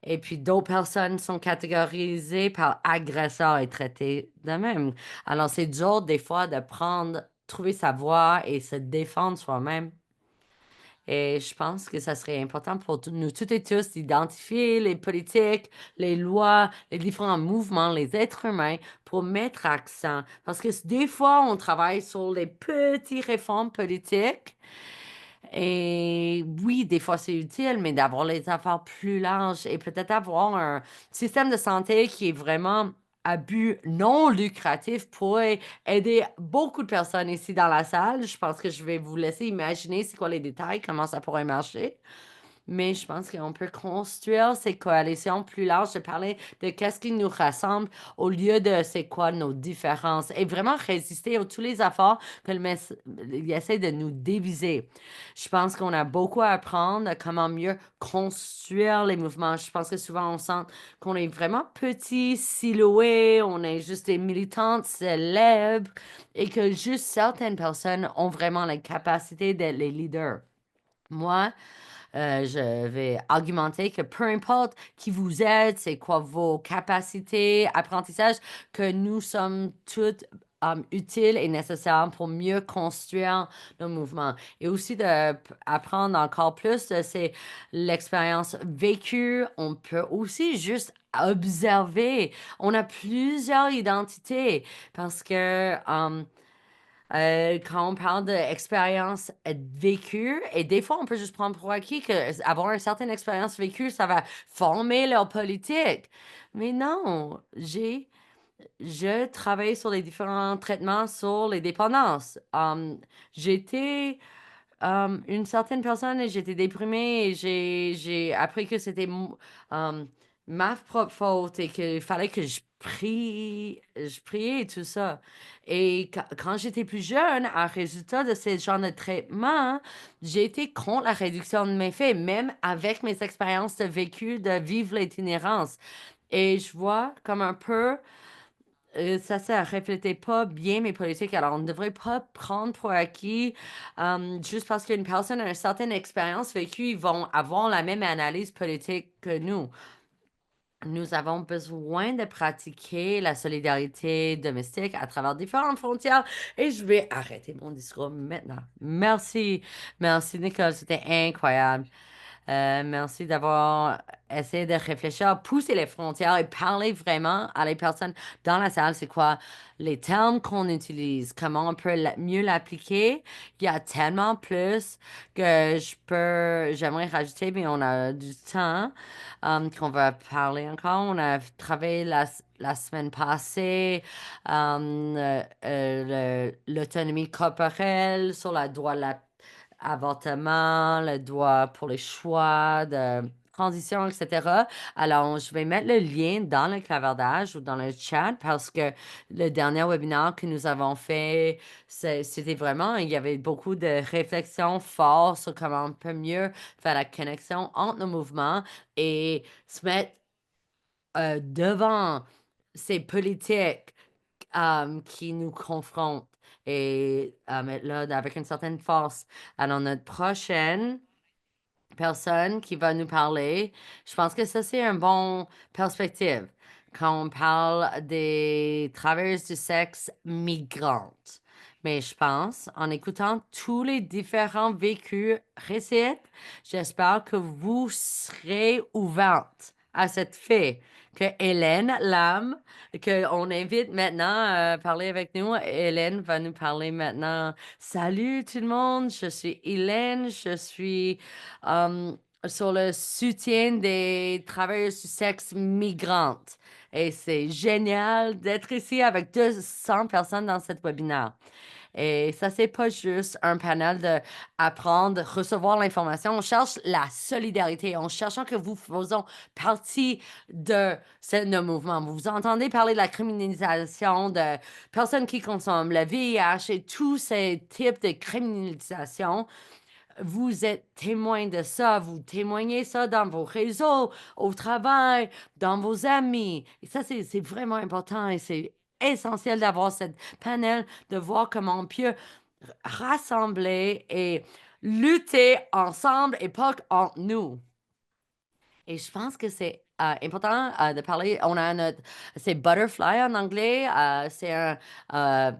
et puis d'autres personnes sont catégorisées par agresseurs et traitées de même. Alors c'est dur des fois de prendre, trouver sa voie et se défendre soi-même. Et je pense que ça serait important pour nous toutes et tous d'identifier les politiques, les lois, les différents mouvements, les êtres humains pour mettre accent. Parce que des fois, on travaille sur les petites réformes politiques et oui, des fois c'est utile, mais d'avoir les affaires plus larges et peut-être avoir un système de santé qui est vraiment à but non lucratif pourrait aider beaucoup de personnes ici dans la salle. Je pense que je vais vous laisser imaginer c'est quoi les détails, comment ça pourrait marcher. Mais je pense qu'on peut construire ces coalitions plus larges, de parler de qu'est-ce qui nous rassemble au lieu de c'est quoi nos différences et vraiment résister à tous les efforts que il essaie de nous diviser. Je pense qu'on a beaucoup à apprendre à comment mieux construire les mouvements. Je pense que souvent on sent qu'on est vraiment petit, siloué, on est juste des militantes célèbres et que juste certaines personnes ont vraiment la capacité d'être les leaders. Moi, je vais argumenter que peu importe qui vous êtes, c'est quoi vos capacités, apprentissage, que nous sommes toutes utiles et nécessaires pour mieux construire nos mouvements. Et aussi d'apprendre encore plus, c'est l'expérience vécue. On peut aussi juste observer. On a plusieurs identités parce que quand on parle d'expérience vécue, et des fois, on peut juste prendre pour acquis que avoir une certaine expérience vécue, ça va former leur politique. Mais non, je travaille sur les différents traitements sur les dépendances. J'étais une certaine personne et j'étais déprimée et j'ai appris que c'était ma propre faute et qu'il fallait que je priais et tout ça. Et quand j'étais plus jeune, en résultat de ce genre de traitement, j'ai été contre la réduction de mes faits, même avec mes expériences de vécu, de vivre l'itinérance. Et je vois comme un peu ça reflétait pas bien mes politiques. Alors, on ne devrait pas prendre pour acquis, juste parce qu'une personne a une certaine expérience vécue, ils vont avoir la même analyse politique que nous. Nous avons besoin de pratiquer la solidarité domestique à travers différentes frontières et je vais arrêter mon discours maintenant. Merci. Merci, Nicole. C'était incroyable. Merci d'avoir essayé de réfléchir, pousser les frontières et parler vraiment à les personnes dans la salle. C'est quoi les termes qu'on utilise, comment on peut mieux l'appliquer. Il y a tellement plus que j'aimerais rajouter, mais on a du temps qu'on va parler encore. On a travaillé la semaine passée l'autonomie corporelle sur la droit de avortement, le droit pour les choix de transition, etc. Alors, je vais mettre le lien dans le clavardage ou dans le chat parce que le dernier webinaire que nous avons fait, c'était vraiment, il y avait beaucoup de réflexions fortes sur comment on peut mieux faire la connexion entre nos mouvements et se mettre devant ces politiques qui nous confrontent. et mettre là avec une certaine force. Alors, notre prochaine personne qui va nous parler, je pense que ça, c'est un bon perspective quand on parle des travailleuses du sexe migrantes. Mais je pense, en écoutant tous les différents vécus récits, j'espère que vous serez ouverte à cette fée que Hélène Lam, qu'on invite maintenant à parler avec nous. Hélène va nous parler maintenant. Salut tout le monde, je suis Hélène, je suis euh, sur le soutien des travailleurs du sexe migrantes. Et c'est génial d'être ici avec 200 personnes dans cette webinaire. Et ça, c'est pas juste un panel de apprendre, recevoir l'information. On cherche la solidarité. On cherche que vous faisons partie de nos mouvements. Vous entendez parler de la criminalisation de personnes qui consomment le VIH et tous ces types de criminalisation. Vous êtes témoin de ça, vous témoignez ça dans vos réseaux, au travail, dans vos amis. Et ça, c'est vraiment important et c'est essentiel d'avoir cette panel, de voir comment on peut rassembler et lutter ensemble et pas entre nous. Et je pense que c'est important de parler. On a c'est Butterfly en anglais. C'est un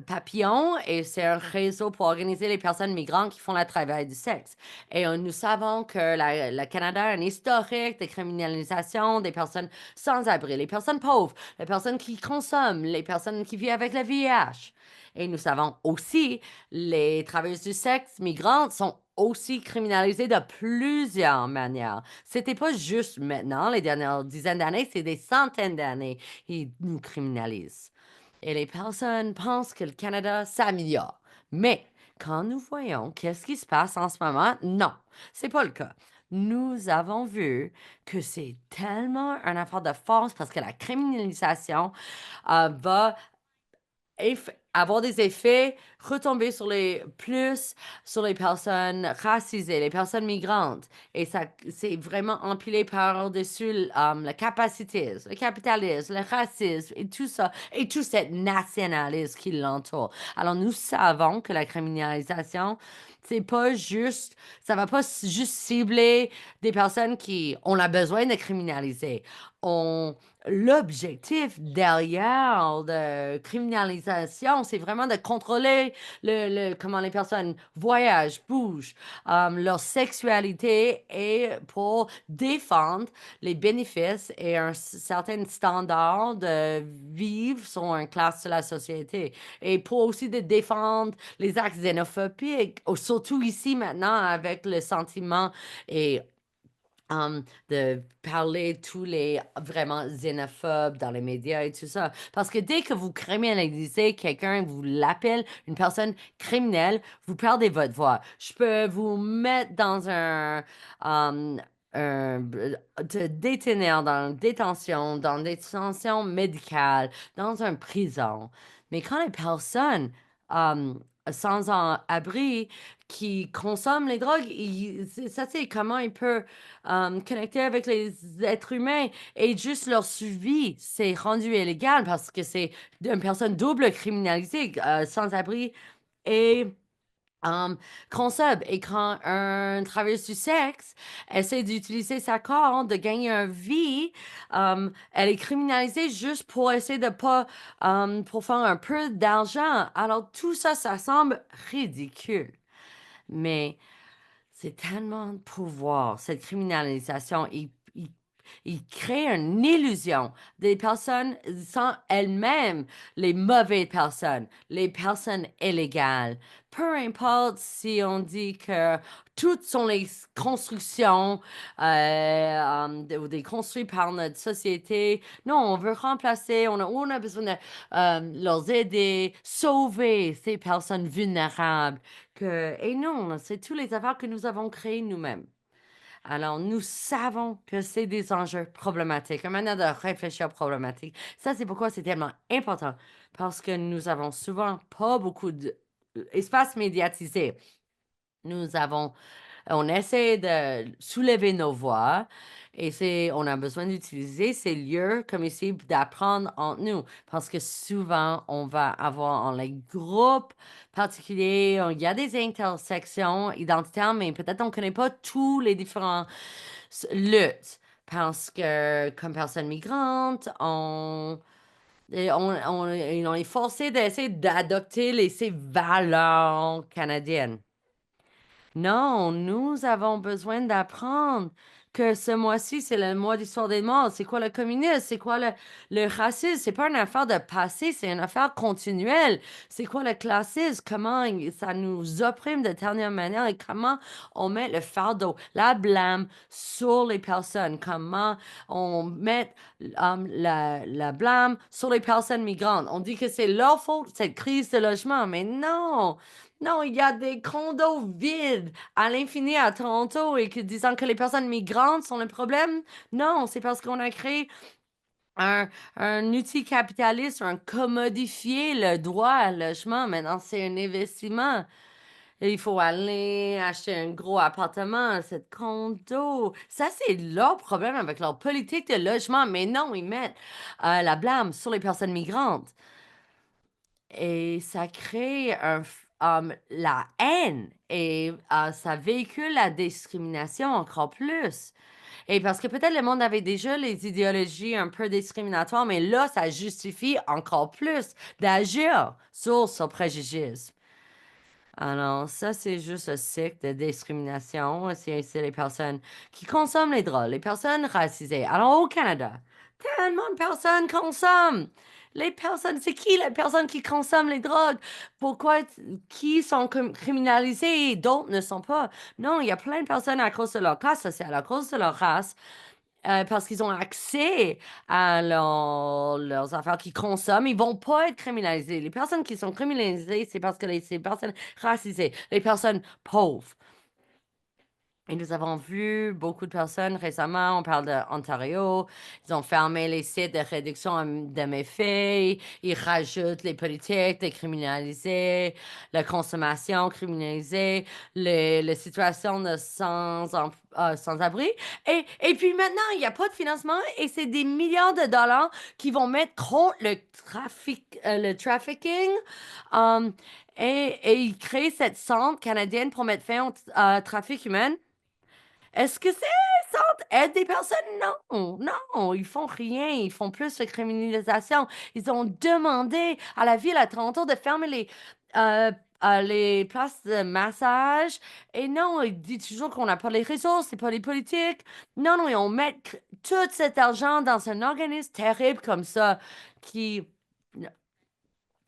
papillon et c'est un réseau pour organiser les personnes migrantes qui font le travail du sexe. Et nous savons que le Canada a un historique de criminalisation des personnes sans abri, les personnes pauvres, les personnes qui consomment, les personnes qui vivent avec le VIH. Et nous savons aussi les travailleuses du sexe migrantes sont aussi criminalisées de plusieurs manières. C'était pas juste maintenant, les dernières dizaines d'années, c'est des centaines d'années qu'ils nous criminalisent. Et les personnes pensent que le Canada s'améliore. Mais quand nous voyons qu'est-ce qui se passe en ce moment, non, c'est pas le cas. Nous avons vu que c'est tellement un effort de force parce que la criminalisation va avoir des effets retombés sur sur les personnes racisées, les personnes migrantes. Et ça, c'est vraiment empilé par-dessus le capacitisme, le capitalisme, le racisme et tout ça, et tout cet nationalisme qui l'entoure. Alors, nous savons que la criminalisation, c'est pas juste, ça va pas juste cibler des personnes qui ont a besoin de criminaliser. L'objectif derrière de criminalisation, c'est vraiment de contrôler comment les personnes voyagent, bougent, leur sexualité et pour défendre les bénéfices et un certain standard de vivre sur une classe de la société. Et pour aussi de défendre les actes xénophobiques, surtout ici maintenant avec le sentiment et de parler tous les vraiment xénophobes dans les médias et tout ça. Parce que dès que vous criminalisez quelqu'un, vous l'appelez une personne criminelle, vous perdez votre voix. Je peux vous mettre dans de détenir dans dans détention médicale, dans une prison. Mais quand les personnes sans abri qui consomment les drogues, ça c'est comment ils peuvent connecter avec les êtres humains et juste leur survie, c'est rendu illégal parce que c'est une personne double criminalisée, sans abri et consomme. Et quand un travailleuse du sexe essaie d'utiliser sa corps, de gagner une vie, elle est criminalisée juste pour essayer de pas, pour faire un peu d'argent. Alors tout ça, ça semble ridicule. Mais c'est tellement de pouvoir, cette criminalisation. Il crée une illusion des personnes sans elles-mêmes, les mauvaises personnes, les personnes illégales. Peu importe si on dit que toutes sont les constructions des construits par notre société. Non, on veut remplacer, on a besoin de leur aider, sauver ces personnes vulnérables. Et non, c'est tous les affaires que nous avons créées nous-mêmes. Alors, nous savons que c'est des enjeux problématiques, une manière de réfléchir problématique. Ça, c'est pourquoi c'est tellement important, parce que nous avons souvent pas beaucoup d'espace médiatisé. On essaie de soulever nos voix Et on a besoin d'utiliser ces lieux comme ici d'apprendre entre nous. Parce que souvent, on va avoir en les groupes particuliers, il y a des intersections identitaires, mais peut-être on ne connaît pas tous les différents luttes. Parce que, comme personne migrante, on est forcé d'essayer d'adopter ces valeurs canadiennes. Non, nous avons besoin d'apprendre que ce mois-ci, c'est le mois d'histoire des morts. C'est quoi le communisme? C'est quoi le racisme? C'est pas une affaire de passé, c'est une affaire continuelle. C'est quoi le classisme? Comment ça nous opprime de telle manière et comment on met le fardeau, la blâme sur les personnes? Comment on met la blâme sur les personnes migrantes? On dit que c'est leur faute, cette crise de logement, mais non! Non, il y a des condos vides à l'infini à Toronto et disant que les personnes migrantes sont le problème. Non, c'est parce qu'on a créé un outil capitaliste, un commodifié le droit à logement. Maintenant, c'est un investissement. Et il faut aller acheter un gros appartement, cette condo. Ça, c'est leur problème avec leur politique de logement. Mais non, ils mettent la blâme sur les personnes migrantes. Et ça crée la haine et ça véhicule la discrimination encore plus. Et parce que peut-être le monde avait déjà les idéologies un peu discriminatoires, mais là, ça justifie encore plus d'agir sur ce préjugé. Alors, ça, c'est juste un cycle de discrimination. C'est les personnes qui consomment les drogues, les personnes racisées. Alors, au Canada, tellement de personnes consomment. Les personnes, c'est qui les personnes qui consomment les drogues? Pourquoi, qui sont criminalisées et d'autres ne sont pas? Non, il y a plein de personnes à cause de leur classe sociale, à cause de leur race, parce qu'ils ont accès à leurs affaires qu'ils consomment, ils vont pas être criminalisés. Les personnes qui sont criminalisées, c'est parce que ces personnes racisées, les personnes pauvres. Et nous avons vu beaucoup de personnes récemment, on parle d'Ontario, ils ont fermé les sites de réduction de méfaits, ils rajoutent les politiques de criminaliser, la consommation criminalisée, les situations de sans-abri. Et puis maintenant, il n'y a pas de financement et c'est des milliards de dollars qui vont mettre contre le trafficking. um, et ils créent cette centre canadienne pour mettre fin au trafic humain. Est-ce que ces centres aident des personnes? Non, non, ils font rien, ils font plus de criminalisation. Ils ont demandé à la ville à Toronto de fermer euh, les places de massage. Et non, ils disent toujours qu'on n'a pas les ressources, c'est pas les politiques. Non, non, ils on met tout cet argent dans un organisme terrible comme ça qui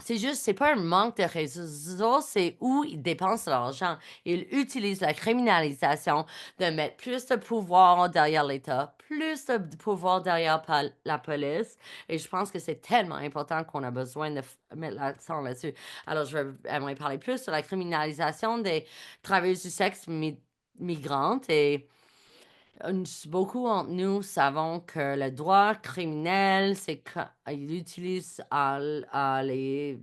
c'est juste, c'est pas un manque de ressources, c'est où ils dépensent leur argent. Ils utilisent la criminalisation de mettre plus de pouvoir derrière l'État, plus de pouvoir derrière la police. Et je pense que c'est tellement important qu'on a besoin de mettre l'accent là-dessus. Alors, j'aimerais parler plus sur la criminalisation des travailleuses du sexe migrantes et beaucoup d'entre nous savons que le droit criminel, c'est qu'il utilise le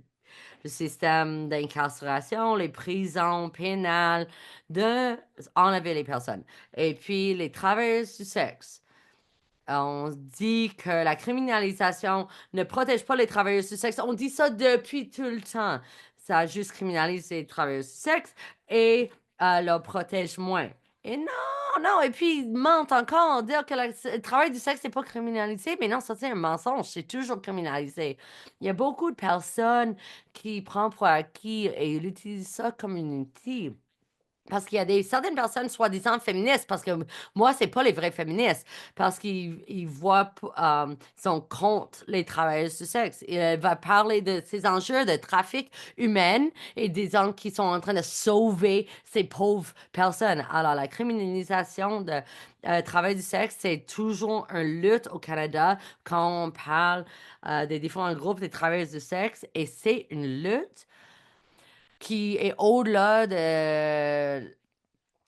système d'incarcération, les prisons pénales, de enlever les personnes. Et puis, les travailleurs du sexe. On dit que la criminalisation ne protège pas les travailleurs du sexe. On dit ça depuis tout le temps. Ça juste criminalise les travailleurs du sexe et leur protège moins. Et non, non, et puis ils mentent encore, dire que le travail du sexe n'est pas criminalisé, mais non, ça c'est un mensonge, c'est toujours criminalisé. Il y a beaucoup de personnes qui prennent pour acquis et ils utilisent ça comme un outil. Parce qu'il y a certaines personnes soi-disant féministes, parce que moi, c'est pas les vrais féministes, parce qu'ils voient, ils sont contre les travailleurs du sexe. Et elle va parler de ces enjeux de trafic humain et des gens qui sont en train de sauver ces pauvres personnes. Alors, la criminalisation de travail du sexe, c'est toujours une lutte au Canada quand on parle des différents groupes des travailleurs du sexe, et c'est une lutte qui est au-delà de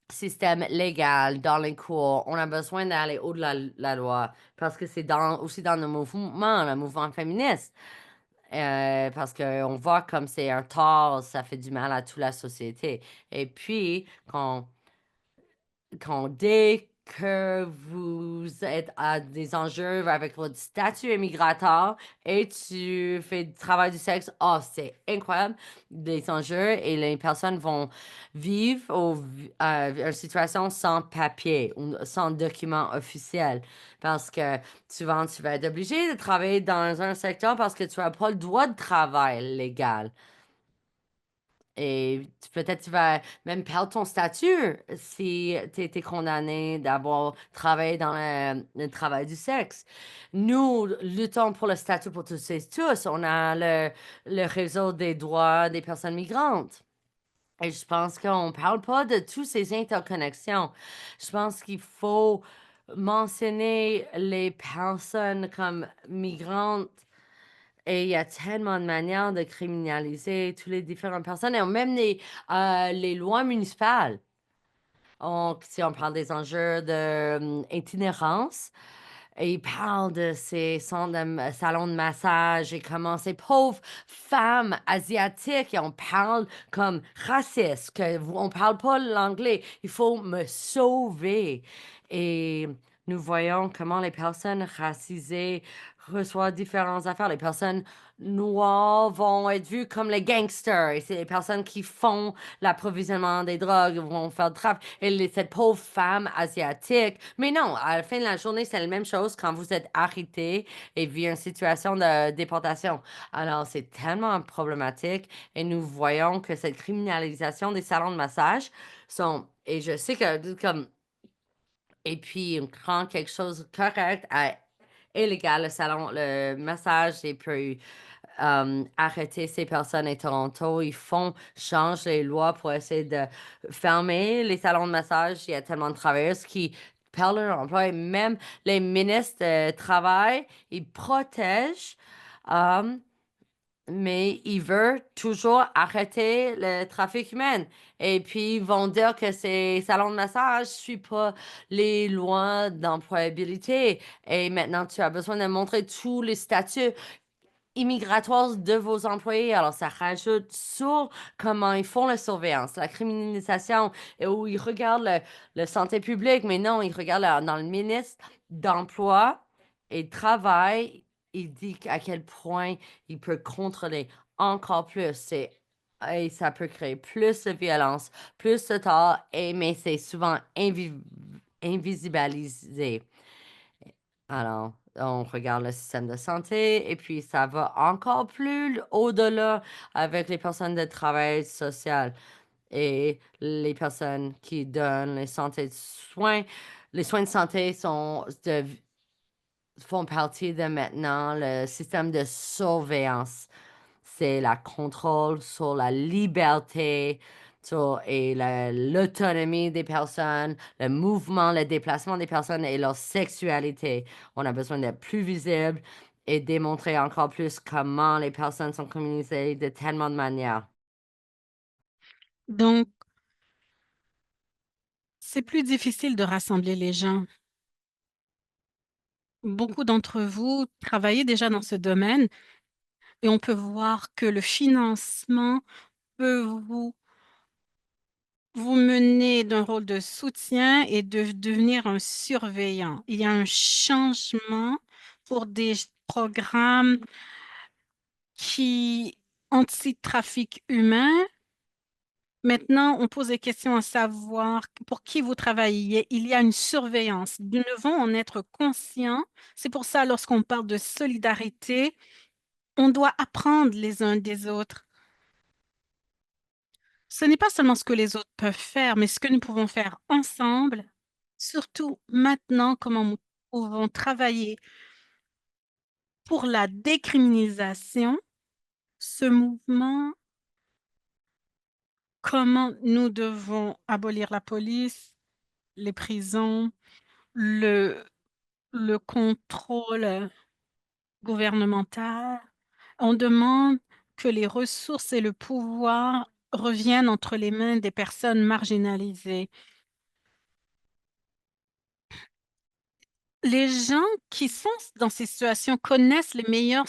système légal dans les cours. On a besoin d'aller au-delà de la loi parce que c'est aussi dans le mouvement féministe. Parce qu'on voit comme c'est un tort, ça fait du mal à toute la société. Et puis, quand on que vous êtes à des enjeux avec votre statut immigrateur et tu fais du travail du sexe. Oh, c'est incroyable, des enjeux et les personnes vont vivre une situation sans papier ou sans document officiel parce que souvent tu vas être obligé de travailler dans un secteur parce que tu n'as pas le droit de travail légal. Et peut-être tu vas même perdre ton statut si tu été condamné d'avoir travaillé dans le travail du sexe. Nous luttons pour le statut pour tous et tous. On a le réseau des droits des personnes migrantes. Et je pense qu'on ne parle pas de toutes ces interconnexions. Je pense qu'il faut mentionner les personnes comme migrantes et il y a tellement de manières de criminaliser toutes les différentes personnes et même les lois municipales. Si on parle des enjeux de itinérance, et il parle de ces centres salons de massage et comment ces pauvres femmes asiatiques, et on parle comme raciste, on parle pas l'anglais, il faut me sauver. Et nous voyons comment les personnes racisées reçoivent différentes affaires. Les personnes noires vont être vues comme les gangsters et c'est les personnes qui font l'approvisionnement des drogues vont faire le trafic. Et cette pauvre femme asiatique. Mais non, à la fin de la journée, c'est la même chose quand vous êtes arrêté et vivez une situation de déportation. Alors, c'est tellement problématique et nous voyons que cette criminalisation des salons de massage et je sais que comme, et puis, on rend quelque chose de correct à illégal, le massage, et puis arrêter ces personnes à Toronto. Ils font changer les lois pour essayer de fermer les salons de massage. Il y a tellement de travailleurs qui perdent leur emploi. Et même les ministres de travail, ils protègent. euh, mais ils veulent toujours arrêter le trafic humain. Et puis, ils vont dire que ces salons de massage ne suivent pas les lois d'employabilité. Et maintenant, tu as besoin de montrer tous les statuts immigratoires de vos employés. Alors, ça rajoute sur comment ils font la surveillance, la criminalisation, et où ils regardent le santé publique, mais non, ils regardent dans le ministre d'Emploi et Travail. Il dit à quel point il peut contrôler encore plus. Et ça peut créer plus de violence, plus de tort, mais c'est souvent invisibilisé. Alors, on regarde le système de santé et puis ça va encore plus au-delà avec les personnes de travail social et les personnes qui donnent soins. Les soins de santé font partie de maintenant le système de surveillance. C'est la contrôle sur la liberté et l'autonomie des personnes, le mouvement, le déplacement des personnes et leur sexualité. On a besoin d'être plus visible et démontrer encore plus comment les personnes sont communisées de tellement de manières. Donc, c'est plus difficile de rassembler les gens. Beaucoup d'entre vous travaillez déjà dans ce domaine et on peut voir que le financement peut vous mener d'un rôle de soutien et de devenir un surveillant. Il y a un changement pour des programmes qui anti-trafic humain. Maintenant, on pose des questions à savoir pour qui vous travaillez. Il y a une surveillance. Nous devons en être conscients. C'est pour ça, lorsqu'on parle de solidarité, on doit apprendre les uns des autres. Ce n'est pas seulement ce que les autres peuvent faire, mais ce que nous pouvons faire ensemble, surtout maintenant, comment nous pouvons travailler pour la décriminalisation, ce mouvement, comment nous devons abolir la police, les prisons, le, le contrôle gouvernemental. On demande que les ressources et le pouvoir reviennent entre les mains des personnes marginalisées. Les gens qui sont dans ces situations connaissent les meilleures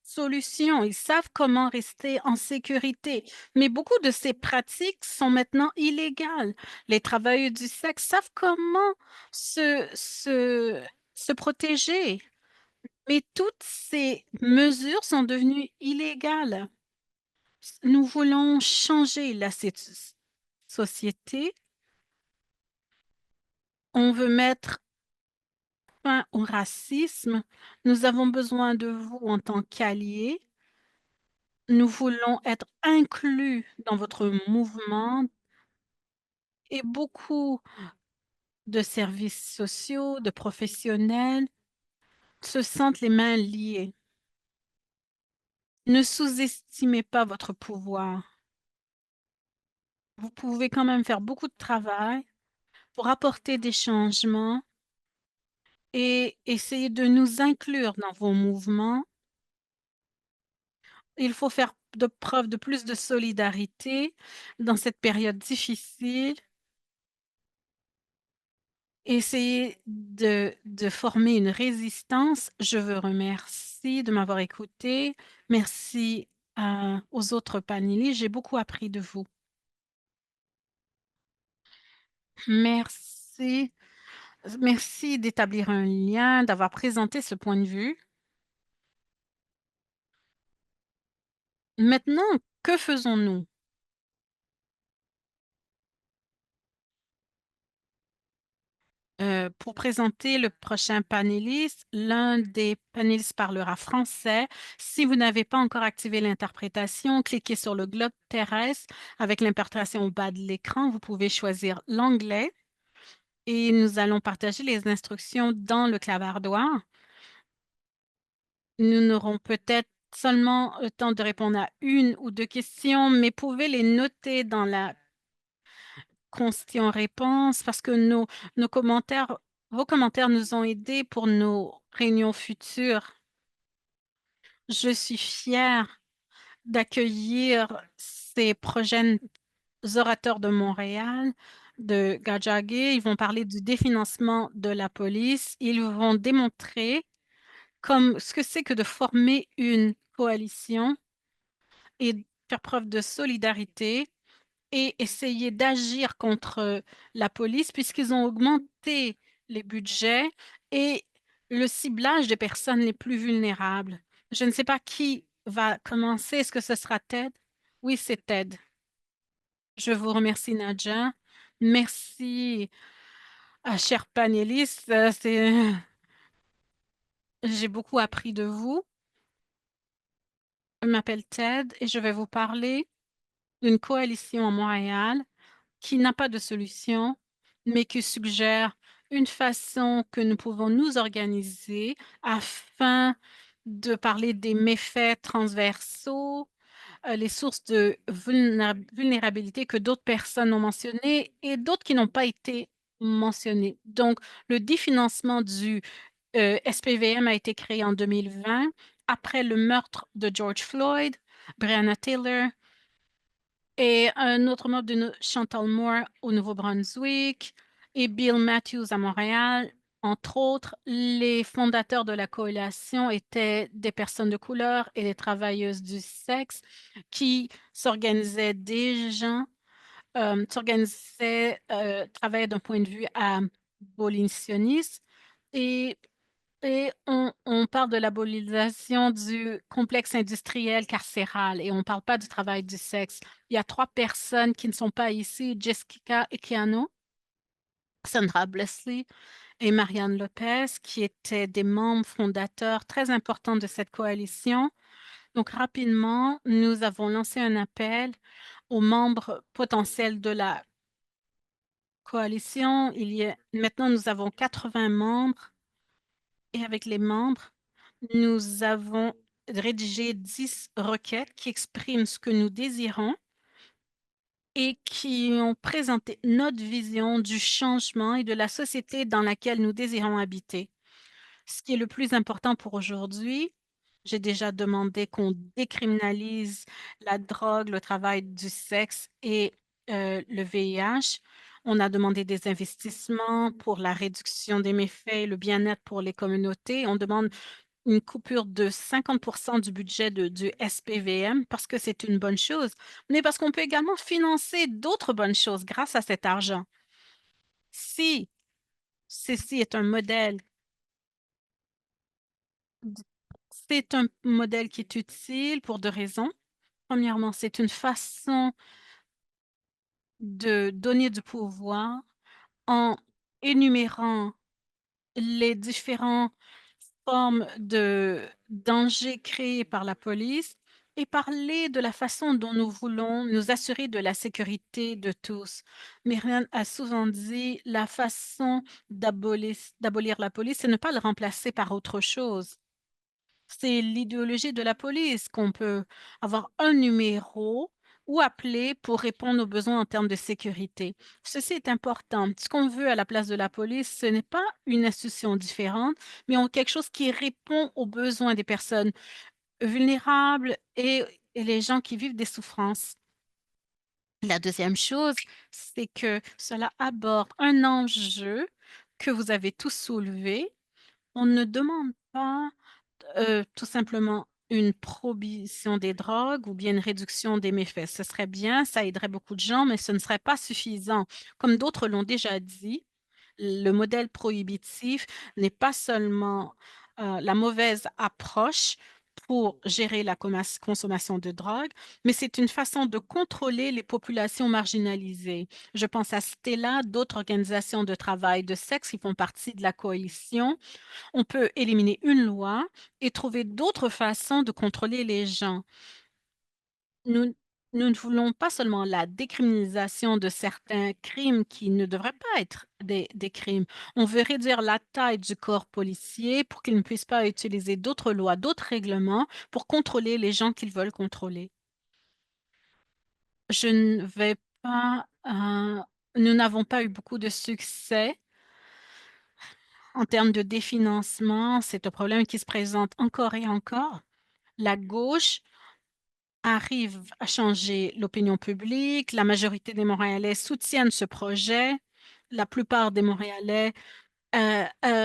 solutions, ils savent comment rester en sécurité. Mais beaucoup de ces pratiques sont maintenant illégales. Les travailleurs du sexe savent comment se, se, se protéger. Mais toutes ces mesures sont devenues illégales. Nous voulons changer la société. On veut mettre fin au racisme. Nous avons besoin de vous en tant qu'alliés. Nous voulons être inclus dans votre mouvement et beaucoup de services sociaux, de professionnels se sentent les mains liées. Ne sous-estimez pas votre pouvoir. Vous pouvez quand même faire beaucoup de travail pour apporter des changements et essayer de nous inclure dans vos mouvements. Il faut faire de preuve de plus de solidarité dans cette période difficile. Essayer de former une résistance. Je vous remercie de m'avoir écouté. Merci aux autres panélistes. J'ai beaucoup appris de vous. Merci. Merci d'établir un lien, d'avoir présenté ce point de vue. Maintenant, que faisons-nous? Pour présenter le prochain panéliste, l'un des panélistes parlera français. Si vous n'avez pas encore activé l'interprétation, cliquez sur le globe terrestre avec l'interprétation au bas de l'écran. Vous pouvez choisir l'anglais et nous allons partager les instructions dans le clavardoir. Nous n'aurons peut-être seulement le temps de répondre à une ou deux questions, mais pouvez les noter dans la questions-réponses parce que nos commentaires, vos commentaires nous ont aidés pour nos réunions futures. Je suis fière d'accueillir ces prochains orateurs de Montréal, de Gajagé. Ils vont parler du définancement de la police. Ils vont démontrer comme ce que c'est que de former une coalition et faire preuve de solidarité et essayer d'agir contre la police puisqu'ils ont augmenté les budgets et le ciblage des personnes les plus vulnérables. Je ne sais pas qui va commencer. Est-ce que ce sera Ted? Oui, c'est Ted. Je vous remercie, Nadja. Merci, chers panélistes. J'ai beaucoup appris de vous. Je m'appelle Ted et je vais vous parler d'une coalition à Montréal qui n'a pas de solution, mais qui suggère une façon que nous pouvons nous organiser afin de parler des méfaits transversaux, les sources de vulnérabilité que d'autres personnes ont mentionnées et d'autres qui n'ont pas été mentionnées. Donc, le définancement du SPVM a été créé en 2020 après le meurtre de George Floyd, Breonna Taylor, et un autre membre de Chantal Moore au Nouveau-Brunswick et Bill Matthews à Montréal. Entre autres, les fondateurs de la coalition étaient des personnes de couleur et des travailleuses du sexe qui s'organisaient déjà, travaillaient d'un point de vue abolitionniste et on parle de l'abolisation du complexe industriel carcéral et on ne parle pas du travail du sexe. Il y a trois personnes qui ne sont pas ici, Jessica Equiano, Sandra Blessley et Marianne Lopez, qui étaient des membres fondateurs très importants de cette coalition. Donc, rapidement, nous avons lancé un appel aux membres potentiels de la coalition. Maintenant, nous avons 80 membres et avec les membres, nous avons rédigé 10 requêtes qui expriment ce que nous désirons et qui ont présenté notre vision du changement et de la société dans laquelle nous désirons habiter. Ce qui est le plus important pour aujourd'hui, j'ai déjà demandé qu'on décriminalise la drogue, le travail du sexe et le VIH. On a demandé des investissements pour la réduction des méfaits et le bien-être pour les communautés. On demande une coupure de 50% du budget du SPVM parce que c'est une bonne chose, mais parce qu'on peut également financer d'autres bonnes choses grâce à cet argent. Si ceci est un modèle, c'est un modèle qui est utile pour deux raisons. Premièrement, c'est une façon de donner du pouvoir en énumérant les différentes formes de dangers créés par la police et parler de la façon dont nous voulons nous assurer de la sécurité de tous. Myriam a souvent dit la façon d'abolir la police, c'est ne pas le remplacer par autre chose. C'est l'idéologie de la police qu'on peut avoir un numéro ou appeler pour répondre aux besoins en termes de sécurité. Ceci est important. Ce qu'on veut à la place de la police, ce n'est pas une institution différente, mais quelque chose qui répond aux besoins des personnes vulnérables et les gens qui vivent des souffrances. La deuxième chose, c'est que cela aborde un enjeu que vous avez tous soulevé. On ne demande pas tout simplement une prohibition des drogues ou bien une réduction des méfaits. Ce serait bien, ça aiderait beaucoup de gens, mais ce ne serait pas suffisant. Comme d'autres l'ont déjà dit, le modèle prohibitif n'est pas seulement la mauvaise approche pour gérer la consommation de drogue, mais c'est une façon de contrôler les populations marginalisées. Je pense à Stella, d'autres organisations de travail de sexe qui font partie de la coalition. On peut éliminer une loi et trouver d'autres façons de contrôler les gens. Nous, nous ne voulons pas seulement la décriminalisation de certains crimes qui ne devraient pas être des crimes. On veut réduire la taille du corps policier pour qu'ils ne puissent pas utiliser d'autres lois, d'autres règlements pour contrôler les gens qu'ils veulent contrôler. Je ne vais pas... nous n'avons pas eu beaucoup de succès en termes de définancement. C'est un problème qui se présente encore et encore. La gauche arrive à changer l'opinion publique. La majorité des Montréalais soutiennent ce projet. La plupart des Montréalais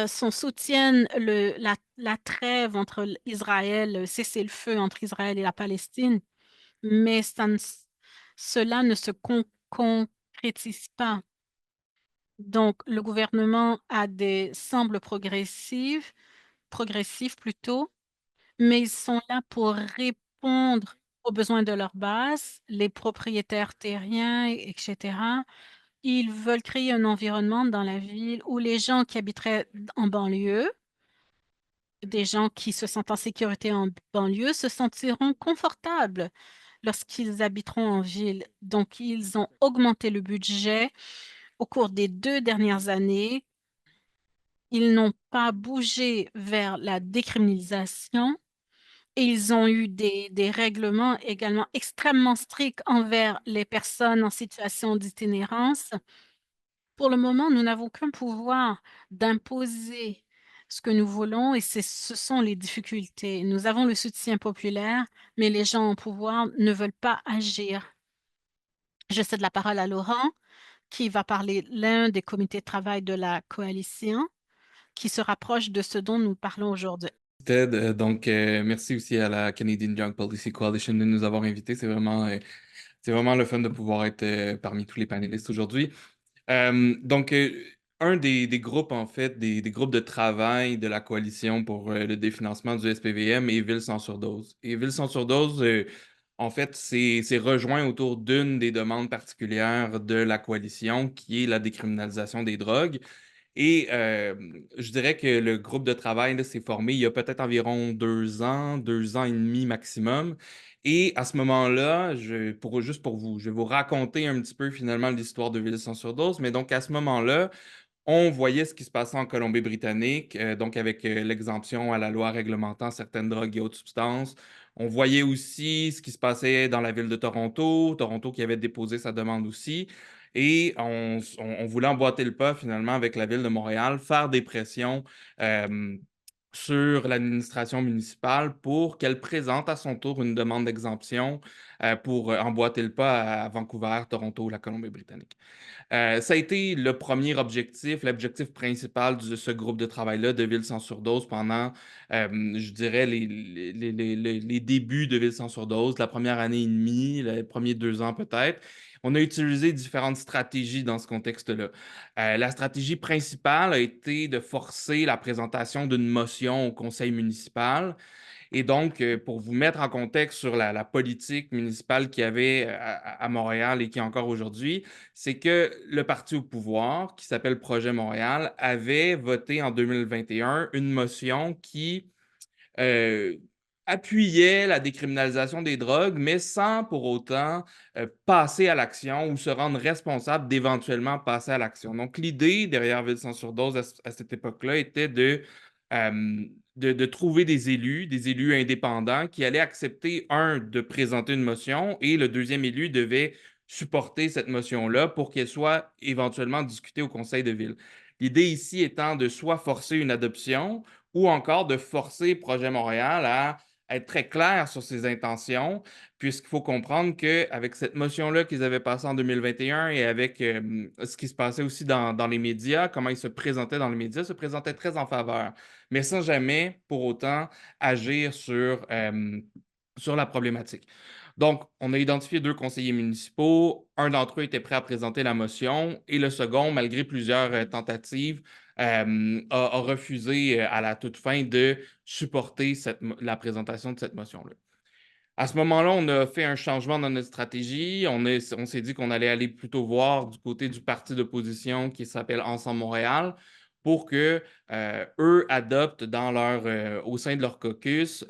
soutiennent la trêve entre Israël, le cessez-le-feu entre Israël et la Palestine, mais cela ne se concrétise pas. Donc, le gouvernement semble progressif plutôt, mais ils sont là pour répondre aux besoins de leur base, les propriétaires terriens, etc. Ils veulent créer un environnement dans la ville où les gens qui habiteraient en banlieue, des gens qui se sentent en sécurité en banlieue, se sentiront confortables lorsqu'ils habiteront en ville. Donc, ils ont augmenté le budget au cours des 2 dernières années. Ils n'ont pas bougé vers la décriminalisation. Et ils ont eu des règlements également extrêmement stricts envers les personnes en situation d'itinérance. Pour le moment, nous n'avons qu'un pouvoir d'imposer ce que nous voulons et ce sont les difficultés. Nous avons le soutien populaire, mais les gens au pouvoir ne veulent pas agir. Je cède la parole à Laurent, qui va parler l'un des comités de travail de la coalition, qui se rapproche de ce dont nous parlons aujourd'hui. Ted, merci aussi à la Canadian Drug Policy Coalition de nous avoir invités. C'est vraiment le fun de pouvoir être parmi tous les panélistes aujourd'hui. Un des groupes, en fait, des groupes de travail de la coalition pour le définancement du SPVM est Ville sans surdose. Et Ville sans surdose, en fait, c'est rejoint autour d'une des demandes particulières de la coalition, qui est la décriminalisation des drogues. Et je dirais que le groupe de travail là, s'est formé il y a peut-être environ 2 ans et demi maximum. Et à ce moment-là, juste pour vous, je vais vous raconter un petit peu finalement l'histoire de Ville sans surdose. Mais donc à ce moment-là, on voyait ce qui se passait en Colombie-Britannique, donc avec l'exemption à la loi réglementant certaines drogues et autres substances. On voyait aussi ce qui se passait dans la ville de Toronto, Toronto qui avait déposé sa demande aussi. Et on voulait emboîter le pas finalement avec la ville de Montréal, faire des pressions sur l'administration municipale pour qu'elle présente à son tour une demande d'exemption pour emboîter le pas à Vancouver, Toronto, la Colombie-Britannique. Ça a été le premier objectif, l'objectif principal de ce groupe de travail-là de Ville sans surdose pendant, je dirais, les débuts de Ville sans surdose, la première année et demie, les premiers 2 ans peut-être. On a utilisé différentes stratégies dans ce contexte-là. La stratégie principale a été de forcer la présentation d'une motion au conseil municipal. Et donc, pour vous mettre en contexte sur la politique municipale qu'il y avait à Montréal et qui est encore aujourd'hui, c'est que le parti au pouvoir, qui s'appelle Projet Montréal, avait voté en 2021 une motion qui euh, appuyait la décriminalisation des drogues, mais sans pour autant passer à l'action ou se rendre responsable d'éventuellement passer à l'action. Donc, l'idée derrière Ville sans surdose à cette époque-là était euh, de trouver des élus indépendants qui allaient accepter, de présenter une motion et le deuxième élu devait supporter cette motion-là pour qu'elle soit éventuellement discutée au conseil de ville. L'idée ici étant de soit forcer une adoption ou encore de forcer Projet Montréal à être très clair sur ses intentions, puisqu'il faut comprendre qu'avec cette motion-là qu'ils avaient passée en 2021 et avec ce qui se passait aussi dans les médias, comment ils se présentaient dans les médias, se présentaient très en faveur, mais sans jamais pour autant agir sur la problématique. Donc, on a identifié 2 conseillers municipaux. Un d'entre eux était prêt à présenter la motion et le second, malgré plusieurs tentatives, a refusé à la toute fin de supporter la présentation de cette motion-là. À ce moment-là, on a fait un changement dans notre stratégie. On s'est dit qu'on allait aller plutôt voir du côté du parti d'opposition qui s'appelle Ensemble Montréal pour que eux adoptent au sein de leur caucus,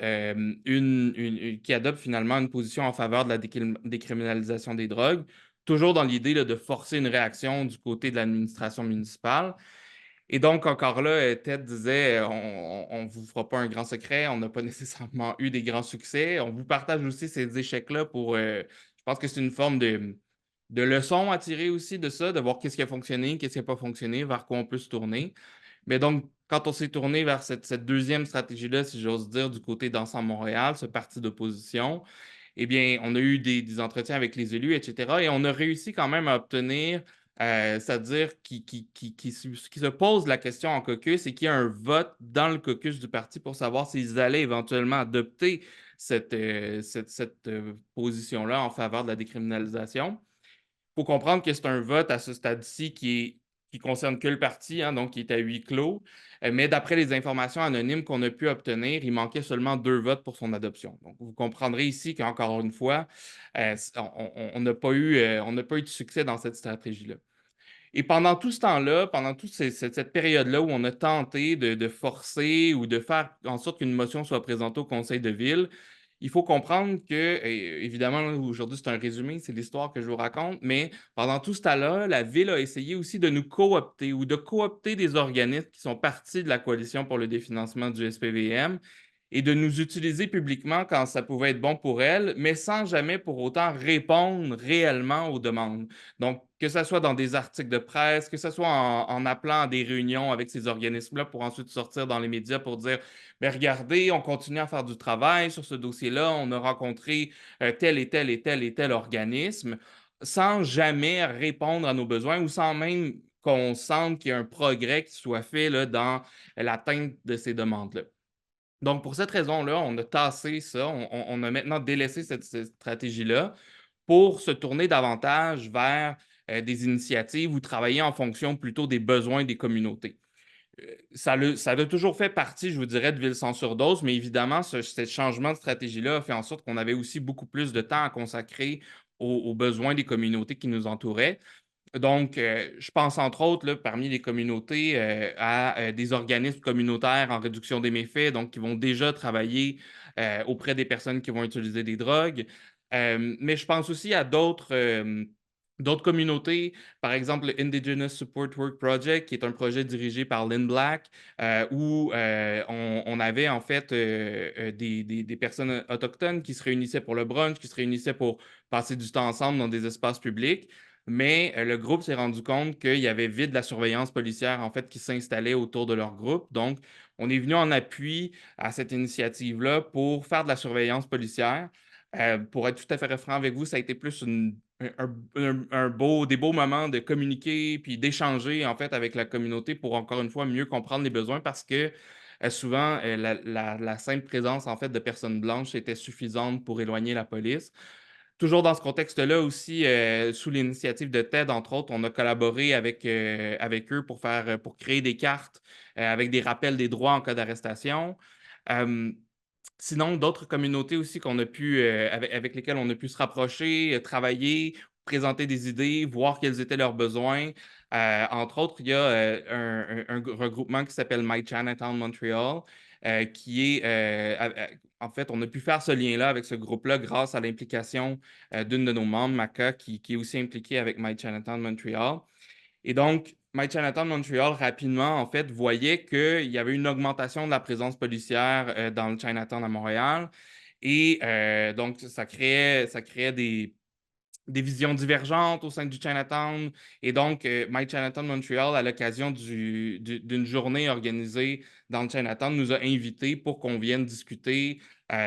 qui adoptent finalement une position en faveur de la décriminalisation des drogues, toujours dans l'idée là, de forcer une réaction du côté de l'administration municipale. Et donc, encore là, Ted disait, on ne vous fera pas un grand secret, on n'a pas nécessairement eu des grands succès. On vous partage aussi ces échecs-là je pense que c'est une forme de leçon à tirer aussi de ça, de voir qu'est-ce qui a fonctionné, qu'est-ce qui n'a pas fonctionné, vers quoi on peut se tourner. Mais donc, quand on s'est tourné vers cette deuxième stratégie-là, si j'ose dire, du côté d'Ensemble Montréal, ce parti d'opposition, eh bien, on a eu des entretiens avec les élus, etc. Et on a réussi quand même à obtenir, c'est-à-dire qui se pose la question en caucus et qu'il y a un vote dans le caucus du parti pour savoir s'ils allaient éventuellement adopter cette position-là en faveur de la décriminalisation. Il faut comprendre que c'est un vote à ce stade-ci qui concerne que le parti, hein, donc qui est à huis clos. Mais d'après les informations anonymes qu'on a pu obtenir, il manquait seulement 2 votes pour son adoption. Donc, vous comprendrez ici qu'encore une fois, on n'a pas eu de succès dans cette stratégie-là. Et pendant tout ce temps-là, pendant toute cette période-là où on a tenté de forcer ou de faire en sorte qu'une motion soit présentée au conseil de ville, il faut comprendre que, évidemment, aujourd'hui, c'est un résumé, c'est l'histoire que je vous raconte, mais pendant tout ce temps-là, la ville a essayé aussi de nous coopter ou de coopter des organismes qui sont partis de la coalition pour le définancement du SPVM et de nous utiliser publiquement quand ça pouvait être bon pour elle, mais sans jamais pour autant répondre réellement aux demandes. Donc, que ce soit dans des articles de presse, que ce soit en appelant à des réunions avec ces organismes-là pour ensuite sortir dans les médias pour dire mais regardez, on continue à faire du travail sur ce dossier-là, on a rencontré tel et tel et tel et tel organisme, sans jamais répondre à nos besoins ou sans même qu'on sente qu'il y a un progrès qui soit fait là, dans l'atteinte de ces demandes-là. Donc, pour cette raison-là, on a tassé ça, on a maintenant délaissé cette stratégie-là pour se tourner davantage vers des initiatives ou travailler en fonction plutôt des besoins des communautés. Ça a toujours fait partie, je vous dirais, de Ville sans surdose, mais évidemment, ce changement de stratégie-là a fait en sorte qu'on avait aussi beaucoup plus de temps à consacrer aux besoins des communautés qui nous entouraient. Donc, je pense entre autres, là, parmi les communautés, à des organismes communautaires en réduction des méfaits, donc qui vont déjà travailler auprès des personnes qui vont utiliser des drogues. Mais je pense aussi à d'autres communautés, par exemple le Indigenous Support Work Project, qui est un projet dirigé par Lynn Black, où on avait en fait des personnes autochtones qui se réunissaient pour le brunch, qui se réunissaient pour passer du temps ensemble dans des espaces publics. mais le groupe s'est rendu compte qu'il y avait vite de la surveillance policière, en fait, qui s'installait autour de leur groupe. Donc, on est venu en appui à cette initiative-là pour faire de la surveillance policière. Pour être tout à fait franc avec vous, ça a été plus des beaux moments de communiquer puis d'échanger, en fait, avec la communauté pour, encore une fois, mieux comprendre les besoins parce que souvent, la simple présence, en fait, de personnes blanches était suffisante pour éloigner la police. Toujours dans ce contexte-là aussi, sous l'initiative de TED, entre autres, on a collaboré avec eux pour créer des cartes avec des rappels des droits en cas d'arrestation. Euh, Sinon, d'autres communautés aussi avec lesquelles on a pu se rapprocher, travailler, présenter des idées, voir quels étaient leurs besoins. Entre autres, il y a un regroupement qui s'appelle My Chinatown Montreal, qui est, en fait, on a pu faire ce lien-là avec ce groupe-là grâce à l'implication d'une de nos membres, Maka, qui est aussi impliquée avec My Chinatown Montreal. Et donc, My Chinatown Montreal, rapidement, en fait, voyait qu'il y avait une augmentation de la présence policière dans le Chinatown à Montréal. Et donc, ça créait des visions divergentes au sein du Chinatown. Et donc, My Chinatown Montreal, à l'occasion d'une journée organisée dans le Chinatown, nous a invités pour qu'on vienne discuter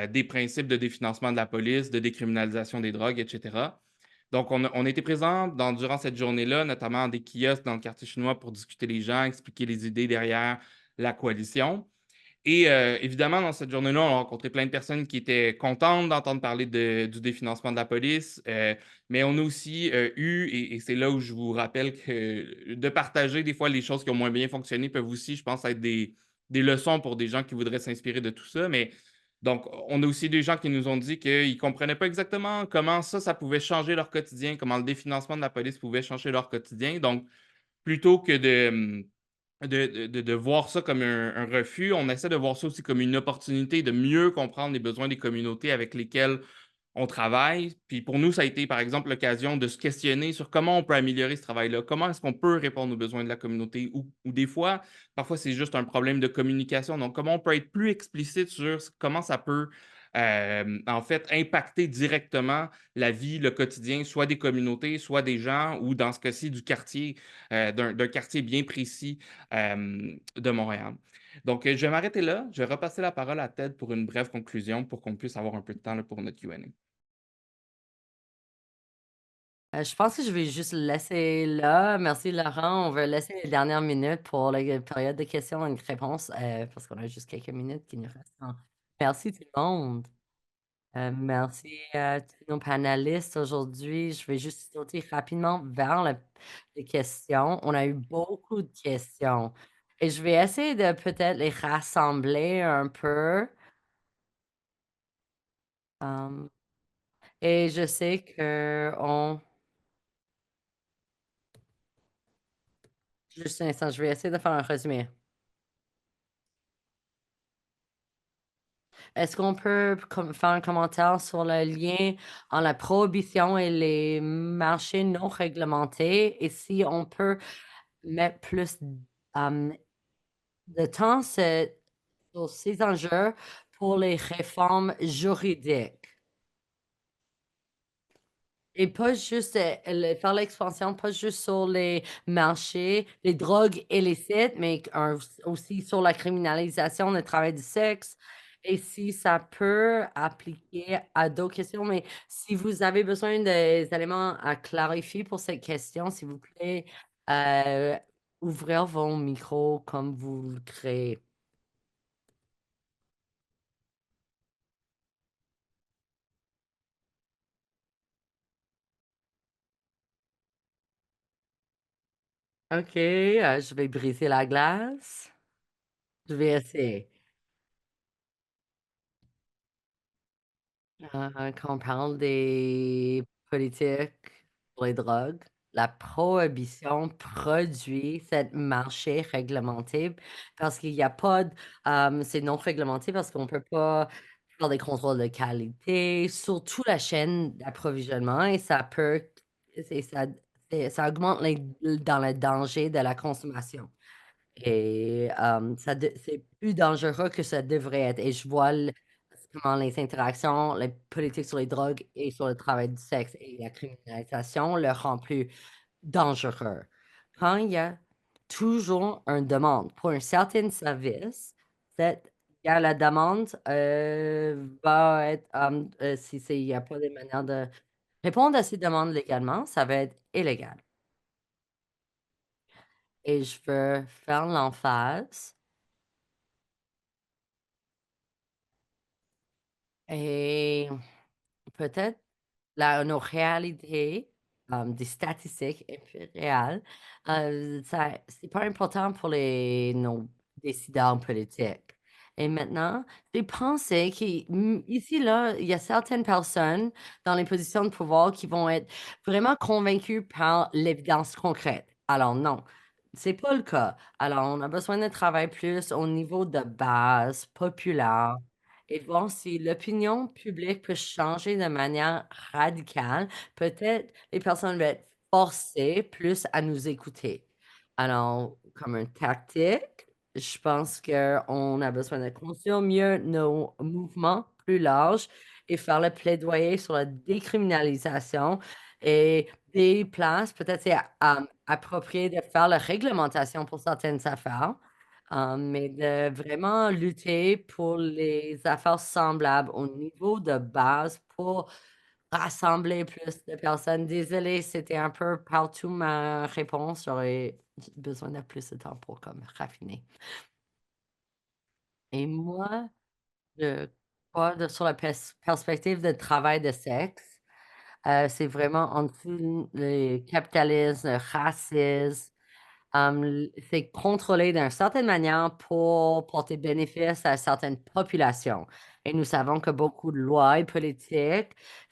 des principes de définancement de la police, de décriminalisation des drogues, etc. Donc, on était présents durant cette journée-là, notamment à des kiosques dans le quartier chinois pour discuter les gens, expliquer les idées derrière la coalition. Et évidemment, dans cette journée-là, on a rencontré plein de personnes qui étaient contentes d'entendre parler du définancement de la police, mais on a aussi eu, et c'est là où je vous rappelle que de partager des fois les choses qui ont moins bien fonctionné peuvent aussi, je pense, être des leçons pour des gens qui voudraient s'inspirer de tout ça. Mais donc, on a aussi des gens qui nous ont dit qu'ils ne comprenaient pas exactement comment ça pouvait changer leur quotidien, comment le définancement de la police pouvait changer leur quotidien. Donc, plutôt que de voir ça comme un refus, on essaie de voir ça aussi comme une opportunité de mieux comprendre les besoins des communautés avec lesquelles on travaille. Puis pour nous, ça a été, par exemple, l'occasion de se questionner sur comment on peut améliorer ce travail-là, comment est-ce qu'on peut répondre aux besoins de la communauté, ou des fois, parfois, c'est juste un problème de communication. Donc, comment on peut être plus explicite sur comment ça peut, en fait, impacter directement la vie, le quotidien, soit des communautés, soit des gens, ou dans ce cas-ci, du quartier, d'un quartier bien précis de Montréal. Donc, je vais m'arrêter là. Je vais repasser la parole à Ted pour une brève conclusion pour qu'on puisse avoir un peu de temps là, pour notre Q&A. Je pense que je vais juste le laisser là. Merci, Laurent. On va laisser les dernières minutes pour la période de questions et réponses parce qu'on a juste quelques minutes qui nous restent. Merci tout le monde. Merci à tous nos panélistes aujourd'hui. Je vais juste sauter rapidement vers les questions. On a eu beaucoup de questions et je vais essayer de peut-être les rassembler un peu. Um, et je sais que Juste un instant, je vais essayer de faire un résumé. Est-ce qu'on peut faire un commentaire sur le lien entre la prohibition et les marchés non réglementés et si on peut mettre plus de temps sur ces enjeux pour les réformes juridiques? Et pas juste faire l'expansion, pas juste sur les marchés, les drogues illicites, mais aussi sur la criminalisation du travail du sexe. Et si ça peut appliquer à d'autres questions, mais si vous avez besoin des éléments à clarifier pour cette question, s'il vous plaît, euh, ouvrir vos micros comme vous le créez. OK, je vais briser la glace. Je vais essayer. Quand on parle des politiques pour les drogues, la prohibition produit cette marché réglementé parce qu'il y a pas c'est non réglementé parce qu'on peut pas faire des contrôles de qualité sur toute la chaîne d'approvisionnement et ça peut ça augmente dans le danger de la consommation. Et c'est plus dangereux que ça devrait être. Et je vois comment les interactions, les politiques sur les drogues et sur le travail du sexe et la criminalisation le rend plus dangereux. Quand il y a toujours une demande pour un certain service, la demande va être, si il n'y a pas de manière de répondre à ces demandes légalement, ça va être illégal. Et je veux faire l'emphase et peut-être nos réalités, des statistiques impériales, c'est pas important pour nos décideurs politiques. Et maintenant, j'ai pensé qu'ici, là, il y a certaines personnes dans les positions de pouvoir qui vont être vraiment convaincues par l'évidence concrète. Alors non, c'est pas le cas. Alors, on a besoin de travailler plus au niveau de base, populaire, et voir si l'opinion publique peut changer de manière radicale. Peut-être les personnes vont être forcées plus à nous écouter. Alors, comme une tactique, je pense qu'on a besoin de construire mieux nos mouvements plus larges et faire le plaidoyer sur la décriminalisation et des places, peut-être c'est approprié de faire la réglementation pour certaines affaires. Mais de vraiment lutter pour les affaires semblables au niveau de base pour rassembler plus de personnes. Désolée, c'était un peu partout ma réponse. J'aurais besoin de plus de temps pour comme raffiner. Et moi, je crois sur la perspective de travail de sexe, c'est vraiment en dessous le capitalisme, le racisme, c'est contrôlé d'une certaine manière pour porter bénéfice à certaines populations. Et nous savons que beaucoup de lois et politiques,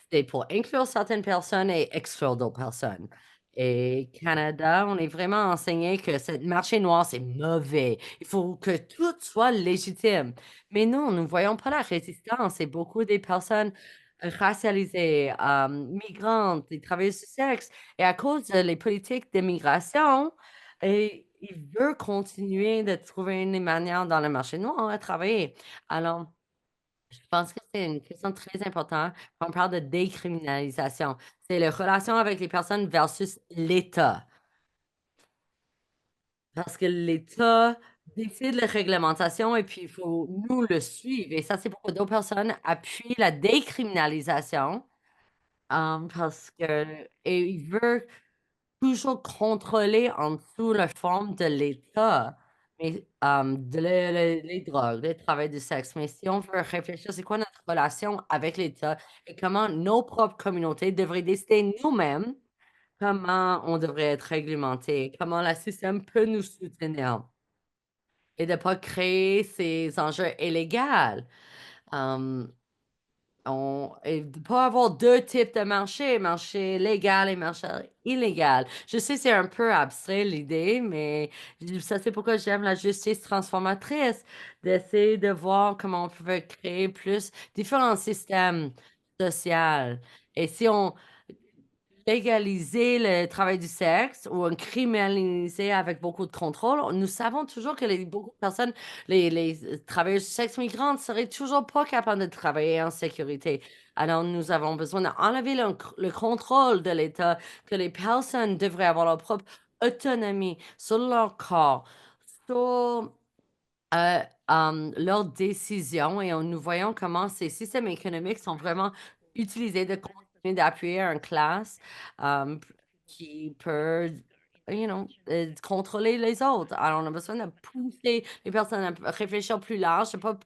c'est pour inclure certaines personnes et exclure d'autres personnes. Et Canada, on est vraiment enseigné que ce marché noir, c'est mauvais. Il faut que tout soit légitime. Mais non, nous ne voyons pas la résistance. Et beaucoup des personnes racialisées, migrantes, des travailleurs du sexe. Et à cause des politiques d'immigration, et il veut continuer de trouver une manière dans le marché noir à travailler. Alors, je pense que c'est une question très importante quand on parle de décriminalisation. C'est la relation avec les personnes versus l'État. Parce que l'État décide la réglementation et puis il faut nous le suivre. Et ça, c'est pourquoi d'autres personnes appuient la décriminalisation. Parce que, et il veut toujours contrôlé en dessous la forme de l'État, mais les drogues, le travail du sexe. Mais si on veut réfléchir, c'est quoi notre relation avec l'État et comment nos propres communautés devraient décider nous-mêmes comment on devrait être réglementé, comment le système peut nous soutenir et de ne pas créer ces enjeux illégaux. Et de pas avoir 2 types de marché, marché légal et marché illégal. Je sais, c'est un peu abstrait l'idée, mais ça, c'est pourquoi j'aime la justice transformatrice, d'essayer de voir comment on peut créer plus différents systèmes sociaux. Et si on légaliser le travail du sexe ou un criminaliser avec beaucoup de contrôle, nous savons toujours que beaucoup de personnes, les travailleurs du sexe migrants seraient toujours pas capables de travailler en sécurité. Alors, nous avons besoin d'enlever le contrôle de l'État, que les personnes devraient avoir leur propre autonomie sur leur corps, sur euh, leurs décisions et nous voyons comment ces systèmes économiques sont vraiment utilisés de continuer d'appuyer une classe qui peut, contrôler les autres. Alors, on a besoin de pousser les personnes à réfléchir plus large, de pas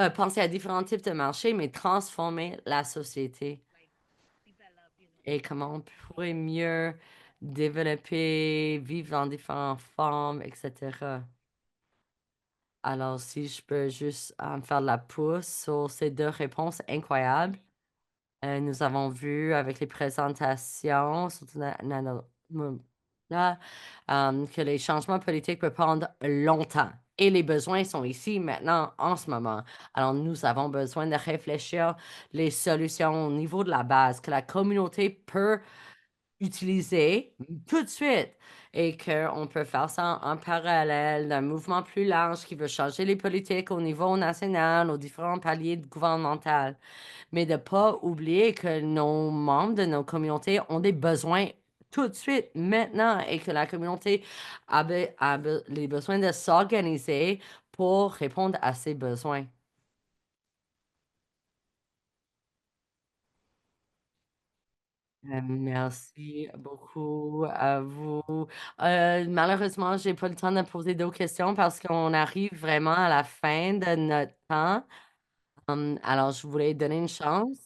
penser à différents types de marchés, mais transformer la société et comment on pourrait mieux développer, vivre dans différentes formes, etc. Alors, si je peux juste faire de la pouce sur ces 2 réponses incroyables. Nous avons vu avec les présentations, surtout là, que les changements politiques peuvent prendre longtemps et les besoins sont ici, maintenant, en ce moment. Alors, nous avons besoin de réfléchir les solutions au niveau de la base que la communauté peut utiliser tout de suite et qu'on peut faire ça en parallèle d'un mouvement plus large qui veut changer les politiques au niveau national, aux différents paliers gouvernemental. Mais de ne pas oublier que nos membres de nos communautés ont des besoins tout de suite, maintenant, et que la communauté a les besoins de s'organiser pour répondre à ces besoins. Merci beaucoup à vous. Malheureusement, j'ai pas le temps de poser d'autres questions parce qu'on arrive vraiment à la fin de notre temps. Alors, je voulais donner une chance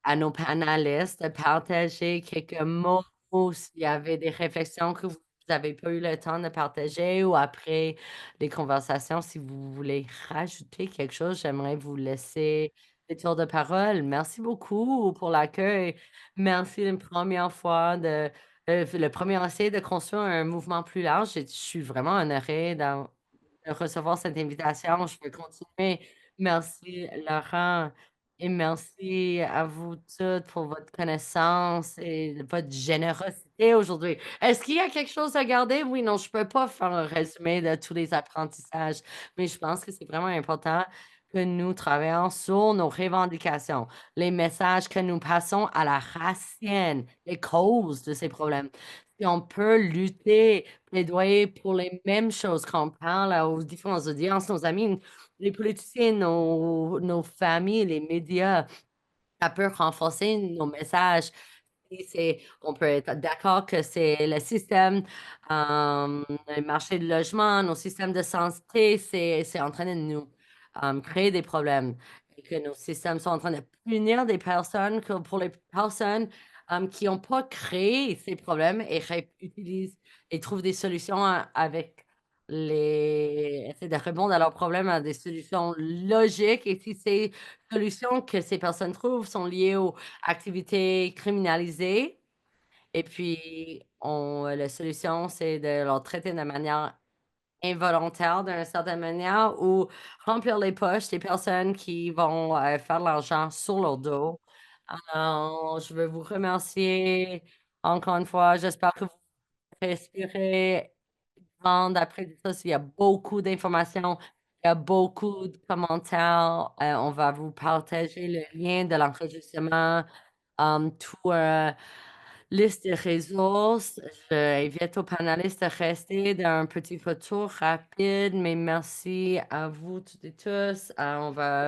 à nos panélistes de partager quelques mots s'il y avait des réflexions que vous n'avez pas eu le temps de partager ou après les conversations, si vous voulez rajouter quelque chose, j'aimerais vous laisser le tour de parole. Merci beaucoup pour l'accueil. Merci une première fois le premier essai de construire un mouvement plus large. Je suis vraiment honorée de recevoir cette invitation. Je vais continuer. Merci, Laurent. Et merci à vous toutes pour votre connaissance et votre générosité aujourd'hui. Est-ce qu'il y a quelque chose à garder? Oui, non, je ne peux pas faire un résumé de tous les apprentissages, mais je pense que c'est vraiment important que nous travaillions sur nos revendications, les messages que nous passons à la racine, les causes de ces problèmes. Si on peut lutter, plaidoyer pour les mêmes choses quand on parle aux différentes audiences, nos amis, les politiciens, nos familles, les médias, ça peut renforcer nos messages. On peut être d'accord que c'est le système, le marché du logement, nos systèmes de santé, c'est en train de nous créer des problèmes. Et que nos systèmes sont en train de punir des personnes que pour les personnes qui n'ont pas créé ces problèmes et utilisent et trouvent des solutions avec essayer de répondre à leurs problèmes à des solutions logiques. Et si ces solutions que ces personnes trouvent sont liées aux activités criminalisées, et puis la solution, c'est de leur traiter de manière involontaire d'une certaine manière ou remplir les poches des personnes qui vont faire de l'argent sur leur dos. Alors, je veux vous remercier encore une fois. J'espère que vous respirez après ça, il y a beaucoup d'informations, il y a beaucoup de commentaires. On va vous partager le lien de l'enregistrement, tout liste de ressources. J'invite aux panélistes de rester d'un petit retour rapide, mais merci à vous toutes et tous. On va